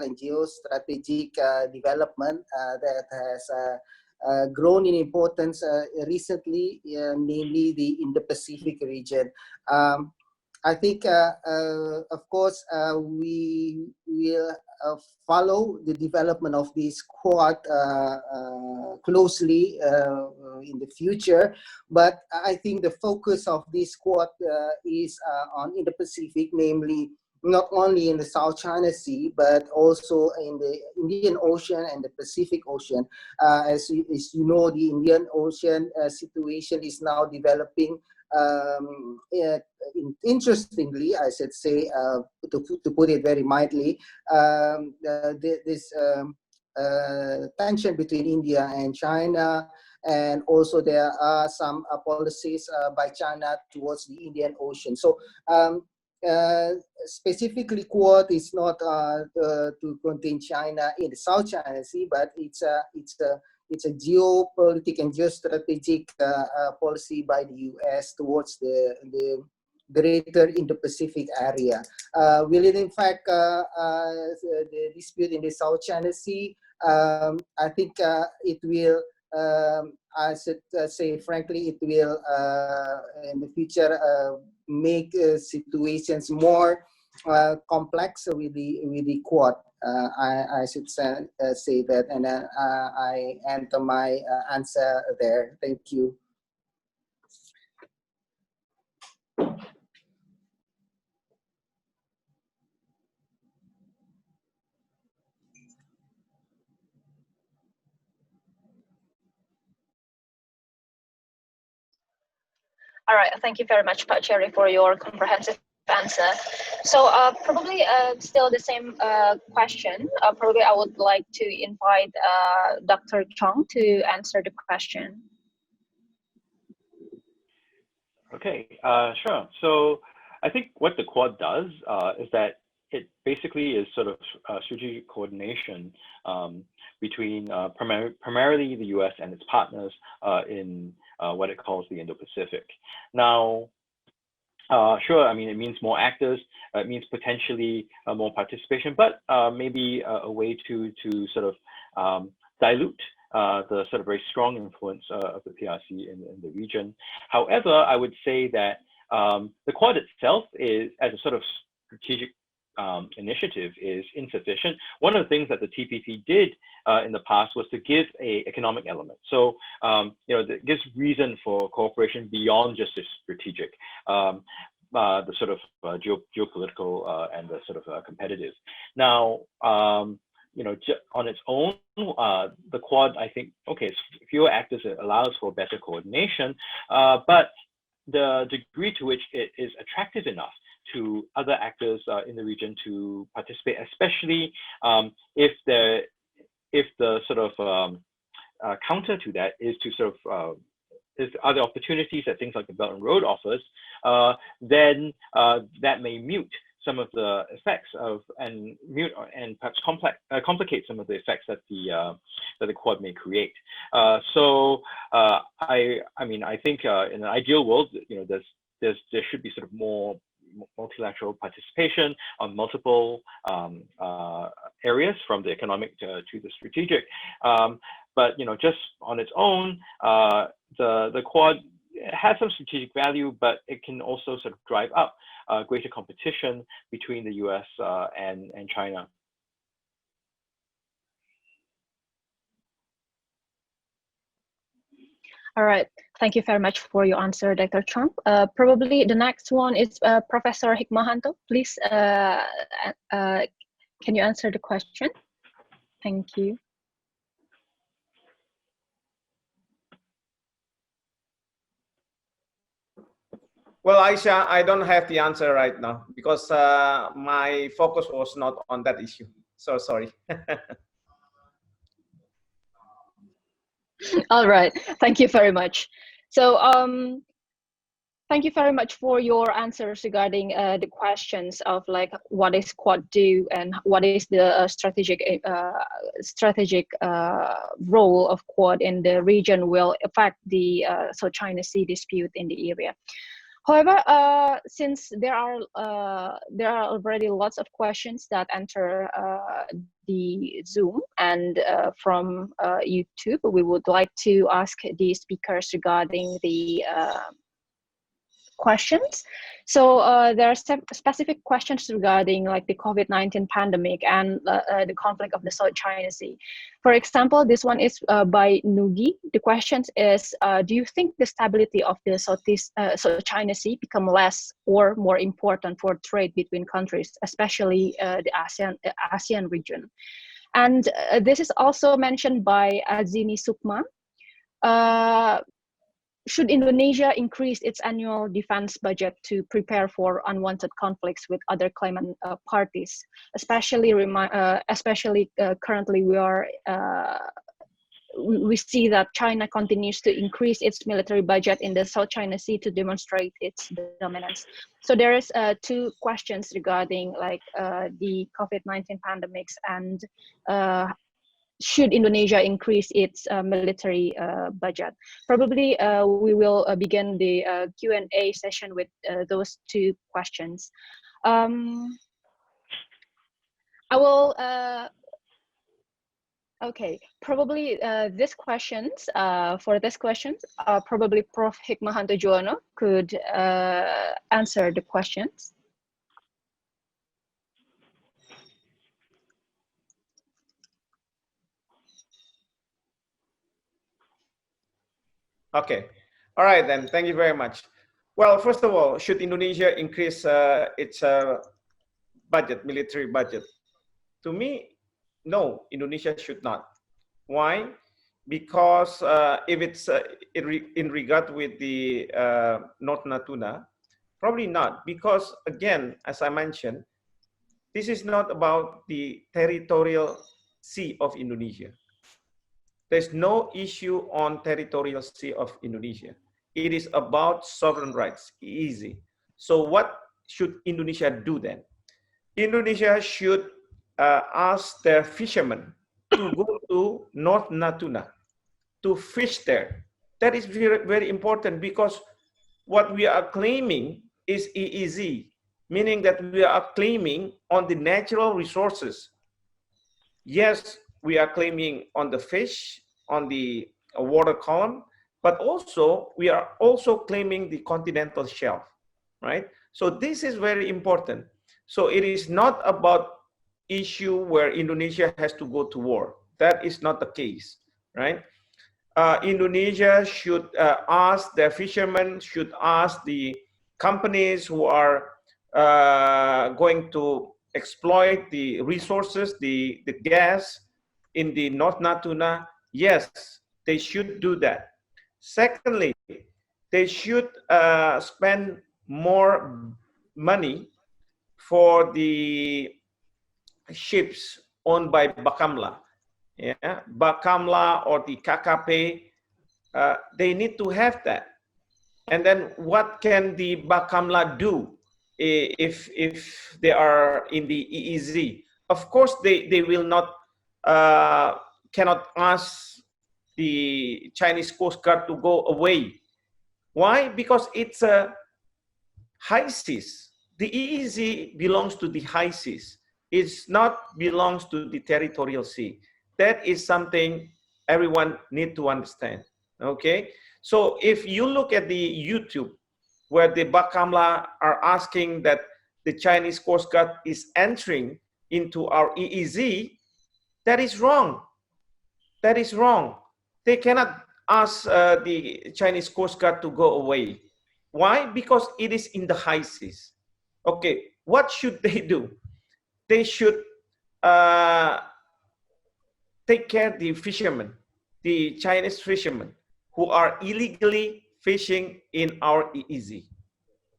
and geostrategic development that has grown in importance recently, namely the Indo-Pacific region. I think, of course, we will follow the development of this Quad closely in the future, but I think the focus of this Quad is on Indo-Pacific, namely not only in the South China Sea, but also in the Indian Ocean and the Pacific Ocean. As you know, the Indian Ocean situation is now developing. Interestingly, I should say, to put it very mildly, this tension between India and China, and also there are some policies by China towards the Indian Ocean. So specifically, Quad is not to contain China in the South China Sea, but it's a geopolitical and geostrategic policy by the US towards the greater Indo-Pacific area. Will it in fact the dispute in the South China Sea? I think it will, I should say frankly, it will in the future make situations more complex with the Quad. I should say that, and I enter my answer there. Thank you. All right, thank you very much, Pak Cherry, for your comprehensive answer. So probably still the same question. Probably I would like to invite Dr. Chong to answer the question. Okay, sure. So I think what the Quad does is that it basically is sort of strategic coordination between primarily the US and its partners in what it calls the Indo-Pacific. Now, sure, I mean, it means more actors, it means potentially more participation, but maybe a way to sort of dilute the sort of very strong influence of the PRC in the region. However, I would say that the Quad itself is, as a sort of strategic initiative, is insufficient. One of the things that the TPP did in the past was to give an economic element. So, you know, that gives reason for cooperation beyond just the strategic, the sort of geopolitical and the sort of competitive. Now, you know, on its own, the Quad, I think, okay, fewer actors allows for better coordination, but the degree to which it is attractive enough to other actors in the region to participate, especially if the sort of counter to that is to sort of is other opportunities that things like the Belt and Road offers, then that may mute some of the effects of and perhaps complicate some of the effects that the Quad may create. So I mean, I think in an ideal world, you know, there should be sort of more multilateral participation on multiple areas, from the economic to the strategic. But you know, just on its own, the Quad has some strategic value, but it can also sort of drive up greater competition between the US and China. All right, thank you very much for your answer, Dr. Trump. Probably the next one is Professor Hikmahanto. Please, can you answer the question? Thank you. Well, Aisha, I don't have the answer right now because my focus was not on that issue. So sorry. All right, thank you very much. So thank you very much for your answers regarding the questions of like what is Quad do and what is the strategic role of Quad in the region will affect the South China Sea dispute in the area. However, since there are already lots of questions that enter the Zoom and from YouTube, we would like to ask the speakers regarding the questions. So there are specific questions regarding like the COVID-19 pandemic and the conflict of the South China Sea. For example, this one is by Nugi. The question is, do you think the stability of the South China Sea become less or more important for trade between countries, especially the ASEAN region? And this is also mentioned by Azini Sukma. Should Indonesia increase its annual defense budget to prepare for unwanted conflicts with other claimant parties? Especially currently, we see that China continues to increase its military budget in the South China Sea to demonstrate its dominance. So there is two questions regarding like the COVID-19 pandemics and should Indonesia increase its military budget? Probably we will begin the Q&A session with those two questions. I will, okay, probably for this questions, probably Prof. Hikmahanto Juwana could answer the questions. Okay. All right, then. Thank you very much. Well, first of all, should Indonesia increase its budget, military budget? To me, no, Indonesia should not. Why? because if it's in regard with the North Natuna, probably not, because again, as I mentioned, this is not about the territorial sea of Indonesia. There's no issue on territorial sea of Indonesia. It is about sovereign rights, easy. So what should Indonesia do then? Indonesia should ask their fishermen to go to North Natuna to fish there. That is very, very important, because what we are claiming is EEZ, meaning that we are claiming on the natural resources. Yes, we are claiming on the fish, on the water column, but also we are also claiming the continental shelf, right? So this is very important. So it is not about issue where Indonesia has to go to war. That is not the case, right? Indonesia should ask their fishermen, should ask the companies who are going to exploit the resources, the gas in the North Natuna. Yes, they should do that. Secondly, they should spend more money for the ships owned by Bakamla. Yeah, Bakamla or the KKP, they need to have that. And then what can the Bakamla do if they are in the EEZ? Of course, they will not, cannot ask the Chinese Coast Guard to go away. Why? Because it's a high seas. The EEZ belongs to the high seas. It's not belongs to the territorial sea. That is something everyone need to understand, okay? So if you look at the YouTube, where the Bakamla are asking that the Chinese Coast Guard is entering into our EEZ, that is wrong. That is wrong. They cannot ask the Chinese Coast Guard to go away. Why? Because it is in the high seas. Okay, what should they do? They should take care of the fishermen, the Chinese fishermen who are illegally fishing in our EEZ,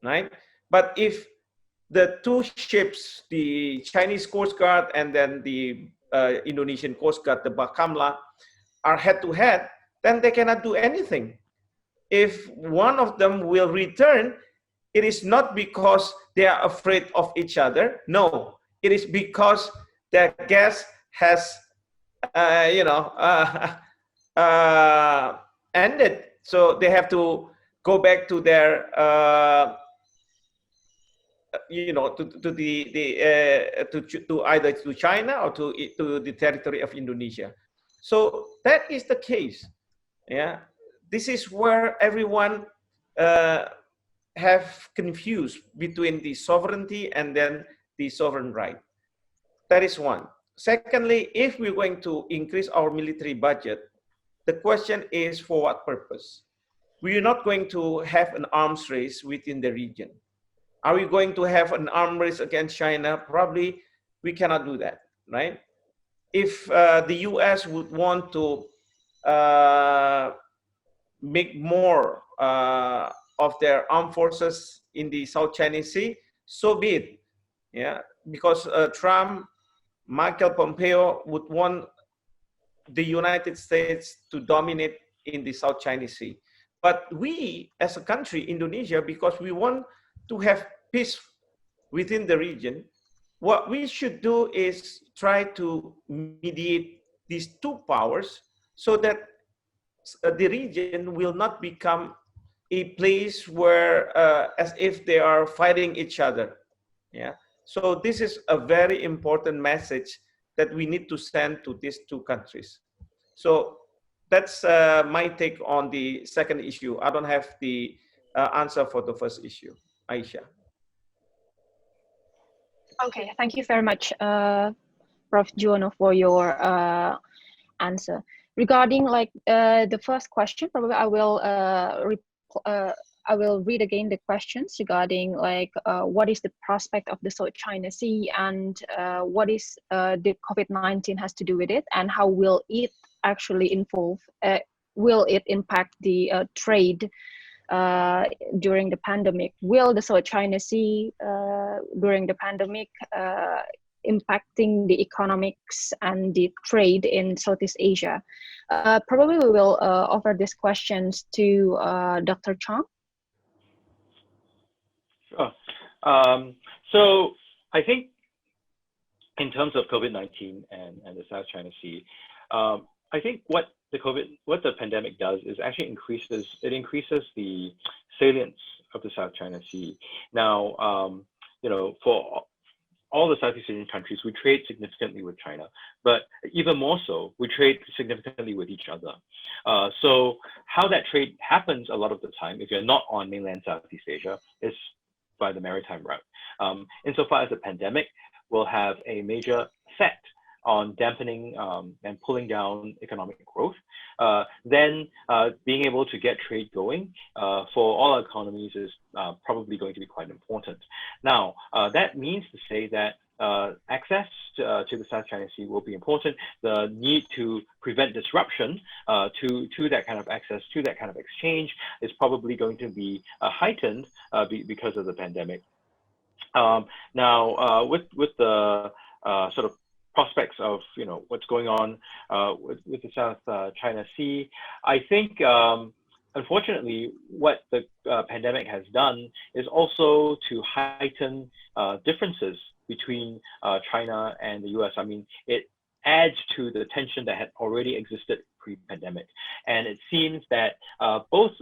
right? But if the two ships, the Chinese Coast Guard and then the Indonesian Coast Guard, the Bakamla, are head to head, then they cannot do anything. If one of them will return, it is not because they are afraid of each other. No, it is because their gas has, ended. So they have to go back to their, to either to China or to the territory of Indonesia. So that is the case. Yeah, this is where everyone have confused between the sovereignty and then the sovereign right. That is one. Secondly, if we're going to increase our military budget, the question is for what purpose? We are not going to have an arms race within the region. Are we going to have an arms race against China? Probably we cannot do that, right? If the US would want to make more of their armed forces in the South China Sea, so be it. Yeah, because Trump, Michael Pompeo would want the United States to dominate in the South China Sea. But we, as a country, Indonesia, because we want to have peace within the region, what we should do is try to mediate these two powers so that the region will not become a place where as if they are fighting each other. Yeah. So this is a very important message that we need to send to these two countries. So that's my take on the second issue. I don't have the answer for the first issue. Aisha. Okay, thank you very much, Prof. Juwana, for your answer. Regarding the first question, probably I will read again the questions regarding what is the prospect of the South China Sea and what is the COVID-19 has to do with it, and how will it actually involve? Will it impact the trade during the pandemic? Will the South China Sea during the pandemic impacting the economics and the trade in Southeast Asia? Probably we will offer these questions to Dr. Chong. Sure. So I think in terms of COVID-19 and the South China Sea, I think what the pandemic does is actually increases the salience of the South China Sea. Now, you know, for all the Southeast Asian countries, we trade significantly with China, but even more so, we trade significantly with each other. So how that trade happens a lot of the time, if you're not on mainland Southeast Asia, is by the maritime route. Insofar as the pandemic will have a major effect on dampening and pulling down economic growth, then being able to get trade going for all our economies is probably going to be quite important. Now, that means to say that access to the South China Sea will be important. The need to prevent disruption to that kind of access, to that kind of exchange is probably going to be heightened because of the pandemic. Now, with the sort of prospects of, you know, what's going on with the South China Sea, I think unfortunately what the pandemic has done is also to heighten differences between China and the US. I mean, it adds to the tension that had already existed pre-pandemic. And it seems that both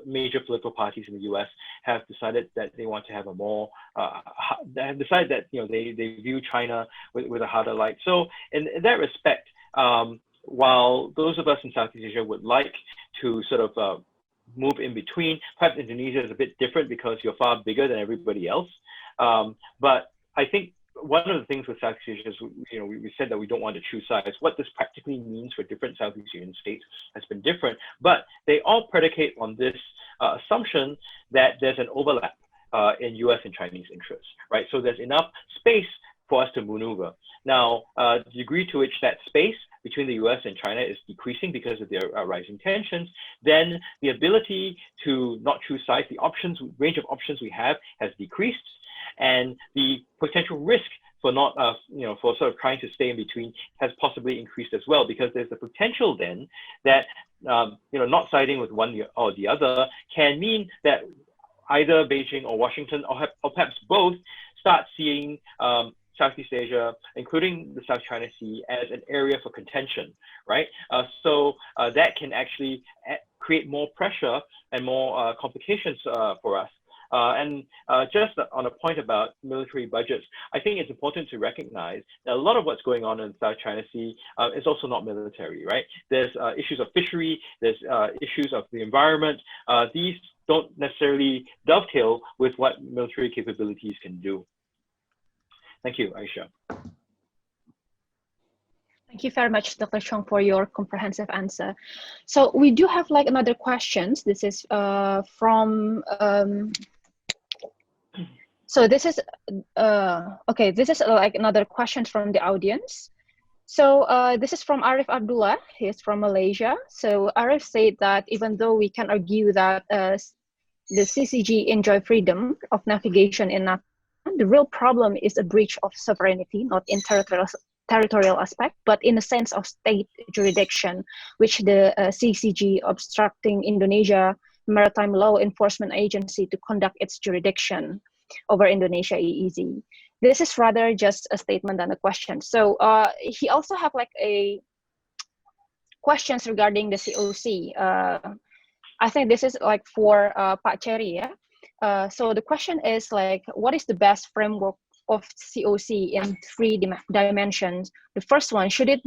major political parties in the US have decided that they want to have a more, have decided that, you know, they view China with a harder light. So in that respect, while those of us in Southeast Asia would like to sort of move in between, perhaps Indonesia is a bit different because you're far bigger than everybody else. But I think one of the things with Southeast Asia is, you know, we said that we don't want to choose sides. What this practically means for different Southeast Asian states has been different, but they all predicate on this assumption that there's an overlap in US and Chinese interests, right? So there's enough space for us to maneuver. Now, the degree to which that space between the US and China is decreasing because of their rising tensions, then the ability to not choose sides, the range of options we have has decreased, and the potential risk for not, you know, for sort of trying to stay in between has possibly increased as well, because there's the potential then that, you know, not siding with one or the other can mean that either Beijing or Washington, or perhaps both, start seeing Southeast Asia, including the South China Sea, as an area for contention, right? So that can actually create more pressure and more complications for us. And just on a point about military budgets, I think it's important to recognize that a lot of what's going on in the South China Sea is also not military, right? There's issues of fishery, there's issues of the environment. These don't necessarily dovetail with what military capabilities can do. Thank you, Aisha. Thank you very much, Dr. Chong, for your comprehensive answer. So we do have like another questions. This is from, so this is, okay, this is like another question from the audience. So this is from Arif Abdullah, he's from Malaysia. So Arif said that even though we can argue that the CCG enjoy freedom of navigation in NATO, the real problem is a breach of sovereignty, not in territorial aspect, but in the sense of state jurisdiction, which the CCG obstructing Indonesia Maritime Law Enforcement Agency to conduct its jurisdiction over Indonesia EEZ. This is rather just a statement than a question. So he also have like a questions regarding the COC. I think this is like for Pak Cherry, yeah? So the question is like, what is the best framework of COC in 3 dimensions? The first one, should it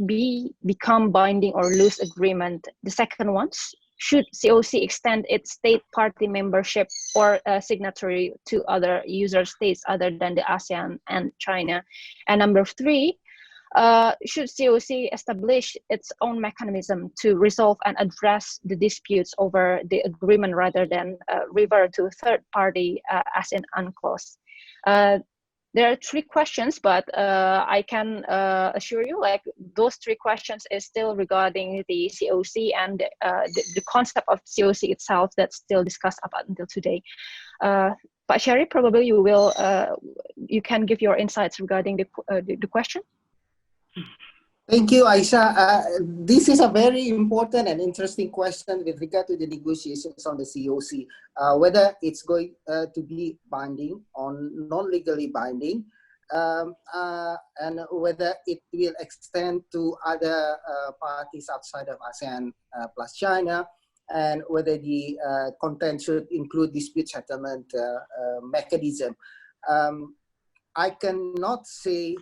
become binding or loose agreement? The second one, should COC extend its state party membership or signatory to other user states other than the ASEAN and China? And number 3, should COC establish its own mechanism to resolve and address the disputes over the agreement rather than revert to third party as in UNCLOS? there are 3 questions, but I can assure you, like, those 3 questions is still regarding the COC and the concept of COC itself that's still discussed up until today. Pak Sherry, probably you will you can give your insights regarding the question. Thank you, Aisha. This is a very important and interesting question with regard to the negotiations on the COC, whether it's going to be binding or non-legally binding, and whether it will extend to other parties outside of ASEAN plus China, and whether the content should include dispute settlement mechanism. I cannot say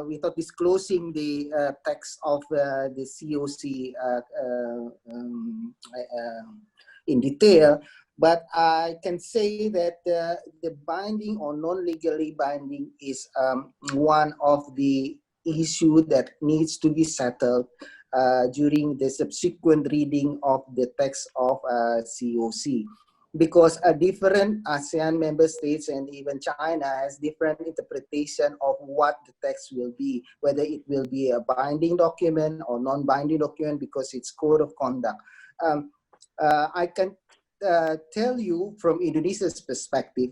without disclosing the text of the COC in detail, but I can say that the binding or non-legally binding is one of the issues that needs to be settled during the subsequent reading of the text of COC. Because different ASEAN member states and even China has different interpretation of what the text will be, whether it will be a binding document or non-binding document because it's code of conduct. I can tell you from Indonesia's perspective,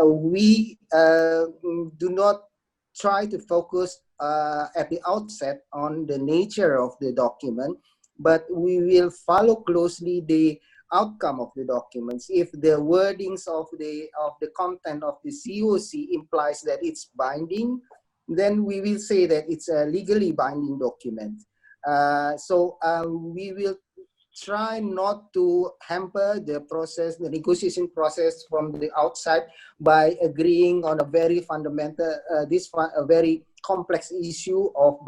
we do not try to focus at the outset on the nature of the document, but we will follow closely the outcome of the documents. If the wordings of the content of the COC implies that it's binding, then we will say that it's a legally binding document. So we will try not to hamper the process, the negotiation process from the outside by agreeing on a very fundamental, a very complex issue of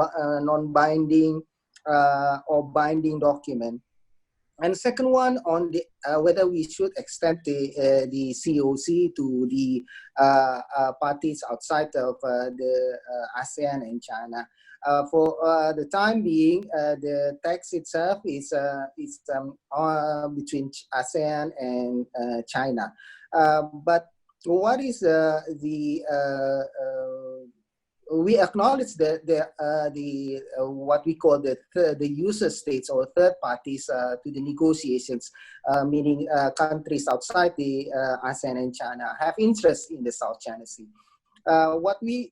non-binding or binding document. And second one on the whether we should extend the COC to the parties outside of the ASEAN and China. For the time being, the text itself is between ASEAN and China. But what is we acknowledge that the what we call the user states or third parties to the negotiations, meaning countries outside the ASEAN and China have interest in the South China Sea. What we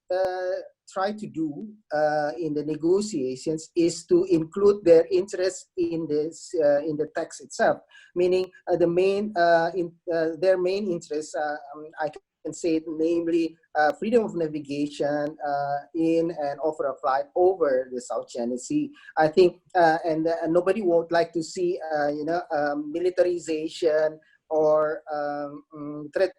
try to do in the negotiations is to include their interest in this in the text itself, meaning their main interests. I can say, namely, freedom of navigation in and over a flight over the South China Sea. I think, and nobody would like to see, militarization or threat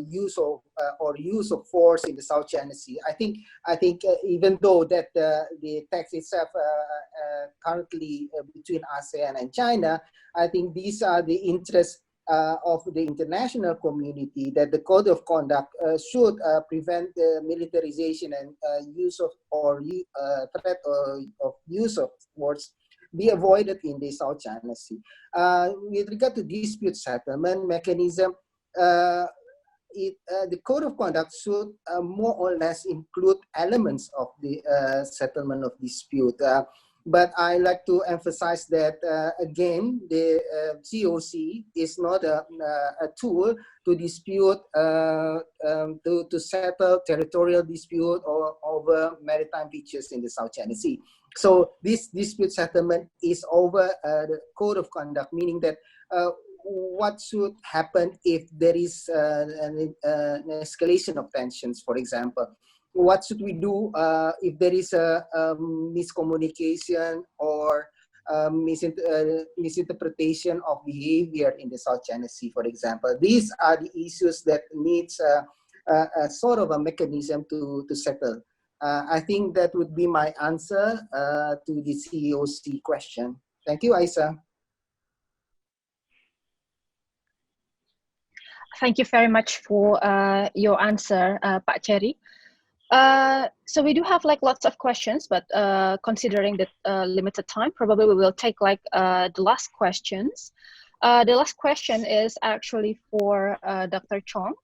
use of force in the South China Sea. I think even though that the text itself currently between ASEAN and China, I think these are the interests of the international community, that the code of conduct should prevent the militarization and use of or threat of use of force be avoided in the South China Sea. With regard to dispute settlement mechanism, the code of conduct should more or less include elements of the settlement of dispute. But I like to emphasize that, again, the COC is not a tool to dispute, to settle territorial dispute or over maritime features in the South China Sea. So this dispute settlement is over the code of conduct, meaning that what should happen if there is an escalation of tensions, for example. What should we do if there is a miscommunication or misinterpretation of behavior in the South China Sea, for example? These are the issues that needs a sort of a mechanism to settle. I think that would be my answer to the COC question. Thank you, Aisha. Thank you very much for your answer, Pak Cherry. So we do have like lots of questions, but considering the limited time, probably we will take like the last questions. The last question is actually for Dr. Chong.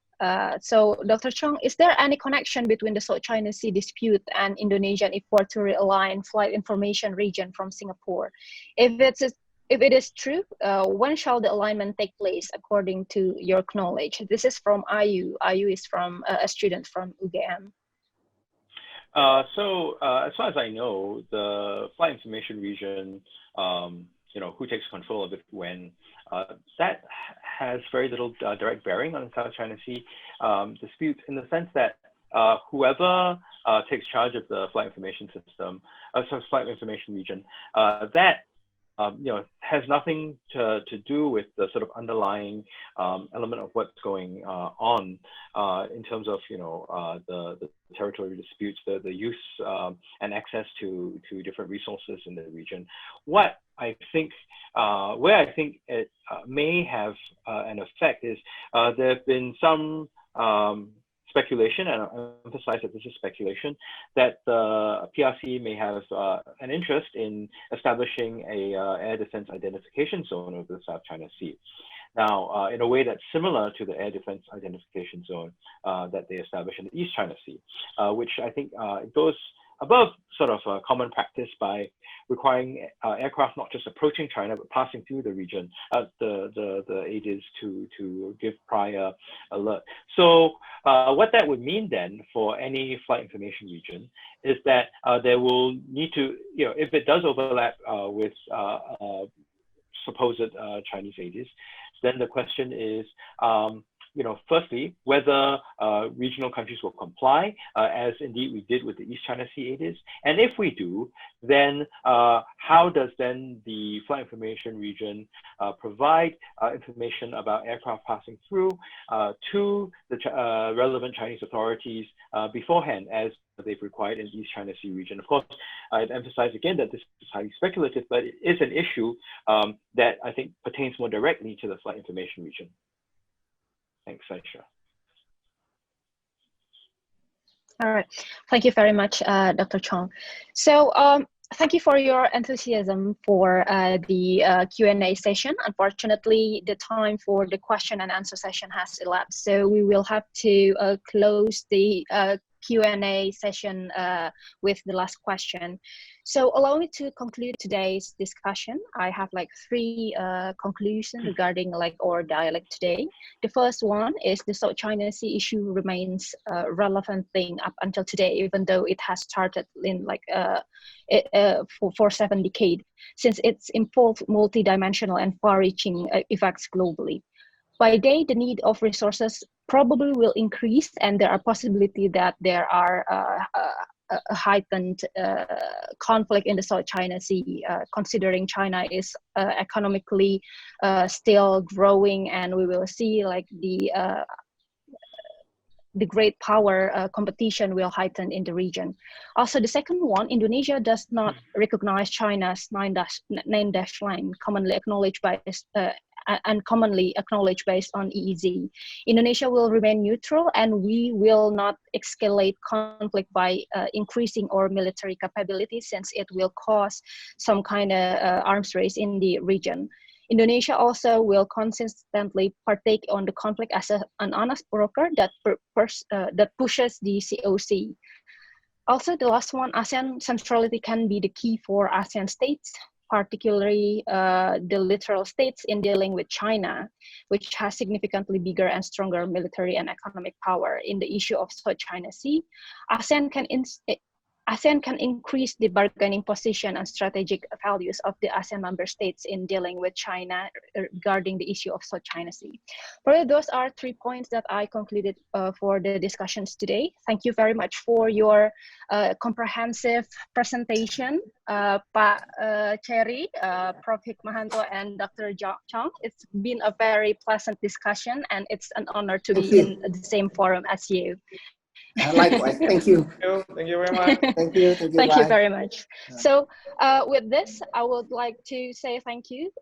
So, Dr. Chong, is there any connection between the South China Sea dispute and Indonesian effort to realign flight information region from Singapore? If it is true, when shall the alignment take place according to your knowledge? This is from Ayu. Ayu is from a student from UGM. So as far as I know, the flight information region, who takes control of it when, that has very little direct bearing on the South China Sea dispute, in the sense that whoever takes charge of the flight information system, flight information region, that has nothing to do with the sort of underlying element of what's going on in terms of the territorial disputes, the use and access to different resources in the region. What I think, where I think it may have an effect is there have been some speculation, and I emphasize that this is speculation, that the PRC may have an interest in establishing a air defense identification zone over the South China Sea. Now, in a way that's similar to the air defense identification zone that they established in the East China Sea, which I think goes above sort of common practice by requiring aircraft not just approaching China, but passing through the region, the ADIS to give prior alert. So what that would mean then for any flight information region is that there will need to, if it does overlap with supposed Chinese ADIS, then the question is, firstly, whether regional countries will comply, as indeed we did with the East China Sea ADIS. And if we do, then how does then the flight information region provide information about aircraft passing through to the relevant Chinese authorities beforehand, as they've required in the East China Sea region? Of course, I'd emphasize again that this is highly speculative, but it is an issue that I think pertains more directly to the flight information region. Thanks, Aisha. All right. Thank you very much, Dr. Chong. So thank you for your enthusiasm for the Q&A session. Unfortunately, the time for the question and answer session has elapsed, so we will have to close the Q&A session with the last question. So allow me to conclude today's discussion. I have like three conclusions regarding our dialogue today. The first one is the South China Sea issue remains a relevant thing up until today, even though it has started in for 7 decades, since it's involved multidimensional and far-reaching effects globally. By day, the need of resources probably will increase, and there are possibility that there are a heightened conflict in the South China Sea, considering China is economically still growing, and we will see the great power competition will heighten in the region. Also, the second one, Indonesia does not recognize China's 9-dash line, commonly acknowledged by based on EEZ. Indonesia will remain neutral, and we will not escalate conflict by increasing our military capabilities, since it will cause some kind of arms race in the region. Indonesia also will consistently partake on the conflict as an honest broker that pushes the COC. Also, the last one, ASEAN centrality can be the key for ASEAN states, particularly the littoral states, in dealing with China, which has significantly bigger and stronger military and economic power. In the issue of South China Sea, ASEAN can increase the bargaining position and strategic values of the ASEAN member states in dealing with China regarding the issue of South China Sea. Probably those are 3 points that I concluded for the discussions today. Thank you very much for your comprehensive presentation, Pak Cherry, Prof. Hikmahanto, and Dr. Chong. It's been a very pleasant discussion, and it's an honor to be in the same forum as you. Likewise, thank you. Thank you very much. Thank you. Thank you very much. So with this, I would like to say thank you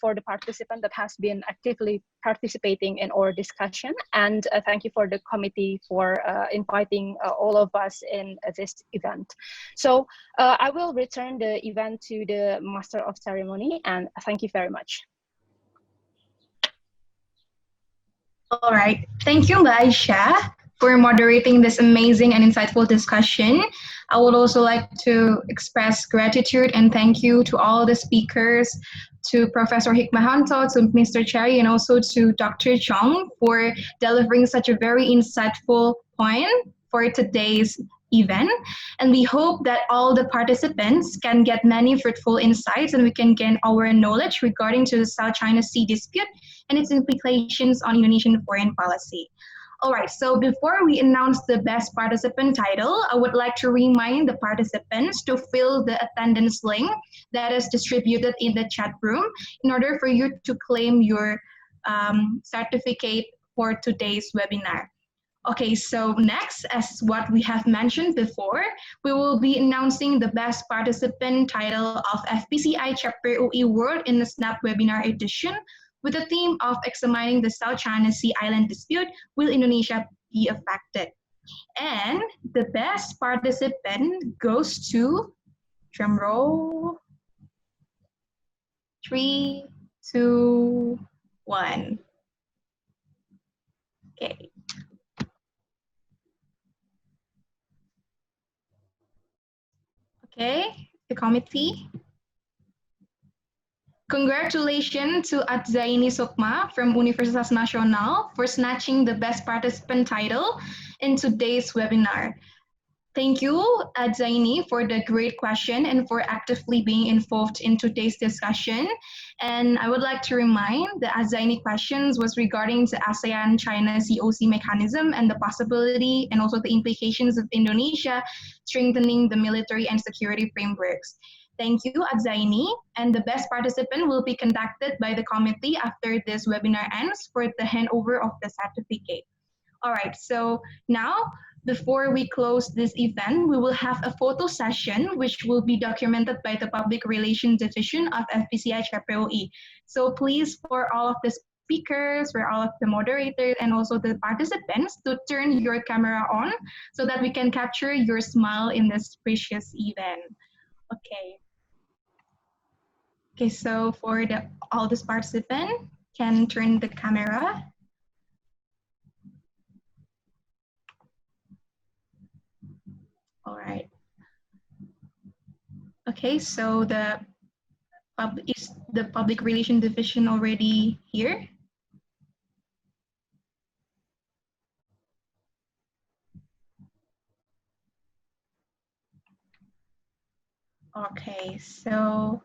for the participant that has been actively participating in our discussion, and thank you for the committee for inviting all of us in this event. So I will return the event to the Master of Ceremony, and thank you very much. All right. Thank you, Mbak Aisha, for moderating this amazing and insightful discussion. I would also like to express gratitude and thank you to all the speakers, to Professor Hikmahanto, to Mr. Cherry, and also to Dr. Chong for delivering such a very insightful point for today's event. And we hope that all the participants can get many fruitful insights and we can gain our knowledge regarding to the South China Sea dispute and its implications on Indonesian foreign policy. All right, so before we announce the best participant title, I would like to remind the participants to fill the attendance link that is distributed in the chat room in order for you to claim your certificate for today's webinar. Okay, so next, as what we have mentioned before, we will be announcing the best participant title of FPCI Chapter UE World in the SNAP webinar edition with the theme of examining the South China Sea Island dispute, will Indonesia be affected? And the best participant goes to, drumroll, 3, 2, 1. Okay. Okay, the committee. Congratulations to Yani Sukma from Universitas Nasional for snatching the best participant title in today's webinar. Thank you, Zaini, for the great question and for actively being involved in today's discussion. And I would like to remind the Zaini questions was regarding the ASEAN-China COC mechanism and the possibility and also the implications of Indonesia strengthening the military and security frameworks. Thank you, Zaini, and the best participant will be conducted by the committee after this webinar ends for the handover of the certificate. All right, so now, before we close this event, we will have a photo session which will be documented by the Public Relations Division of FPCI Chapter OE. So please, for all of the speakers, for all of the moderators, and also the participants, to turn your camera on so that we can capture your smile in this precious event. Okay. Okay, so for all these participants, can turn the camera. All right. Okay, so is the Public Relations Division already here? Okay, so,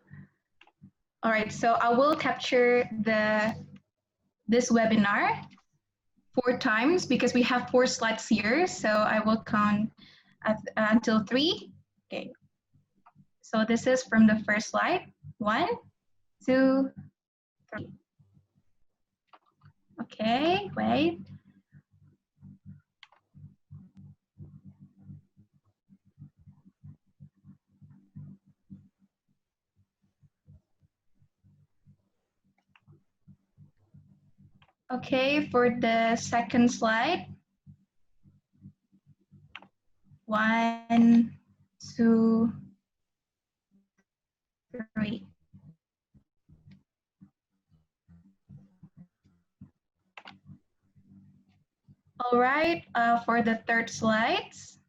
all right, so I will capture this webinar 4 times because we have 4 slides here, so I will count until 3. Okay, so this is from the first slide. 1, 2, 3. Okay, wait. Okay, for the second slide. 1, 2, 3. All right, for the third slides,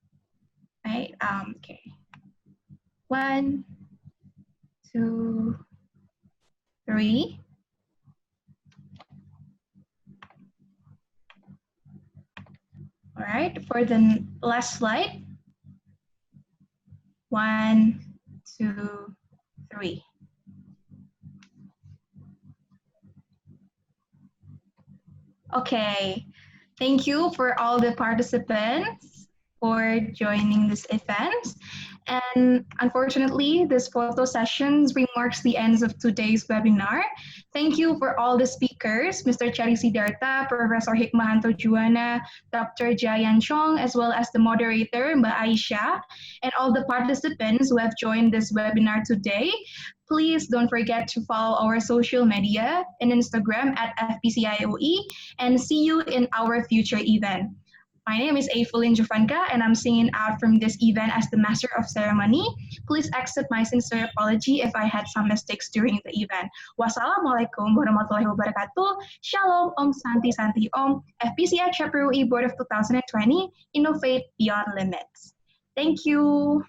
right? Okay. 1, 2, 3. All right, for the last slide. 1, 2, 3. Okay, thank you for all the participants for joining this event. And unfortunately, this photo session remarks the end of today's webinar. Thank you for all the speakers, Mr. Cherry Sidharta, Professor Hikmahanto Juwana, Dr. Jayan Chong, as well as the moderator, Mbak Aisha, and all the participants who have joined this webinar today. Please don't forget to follow our social media and Instagram at FPCIOE and see you in our future event. My name is Evelyn Jovanka, and I'm singing out from this event as the Master of Ceremony. Please accept my sincere apology if I had some mistakes during the event. Wassalamualaikum warahmatullahi wabarakatuh. Shalom, Om Santi Santi Om. FPCI Chapter UI Board of 2020, Innovate Beyond Limits. Thank you.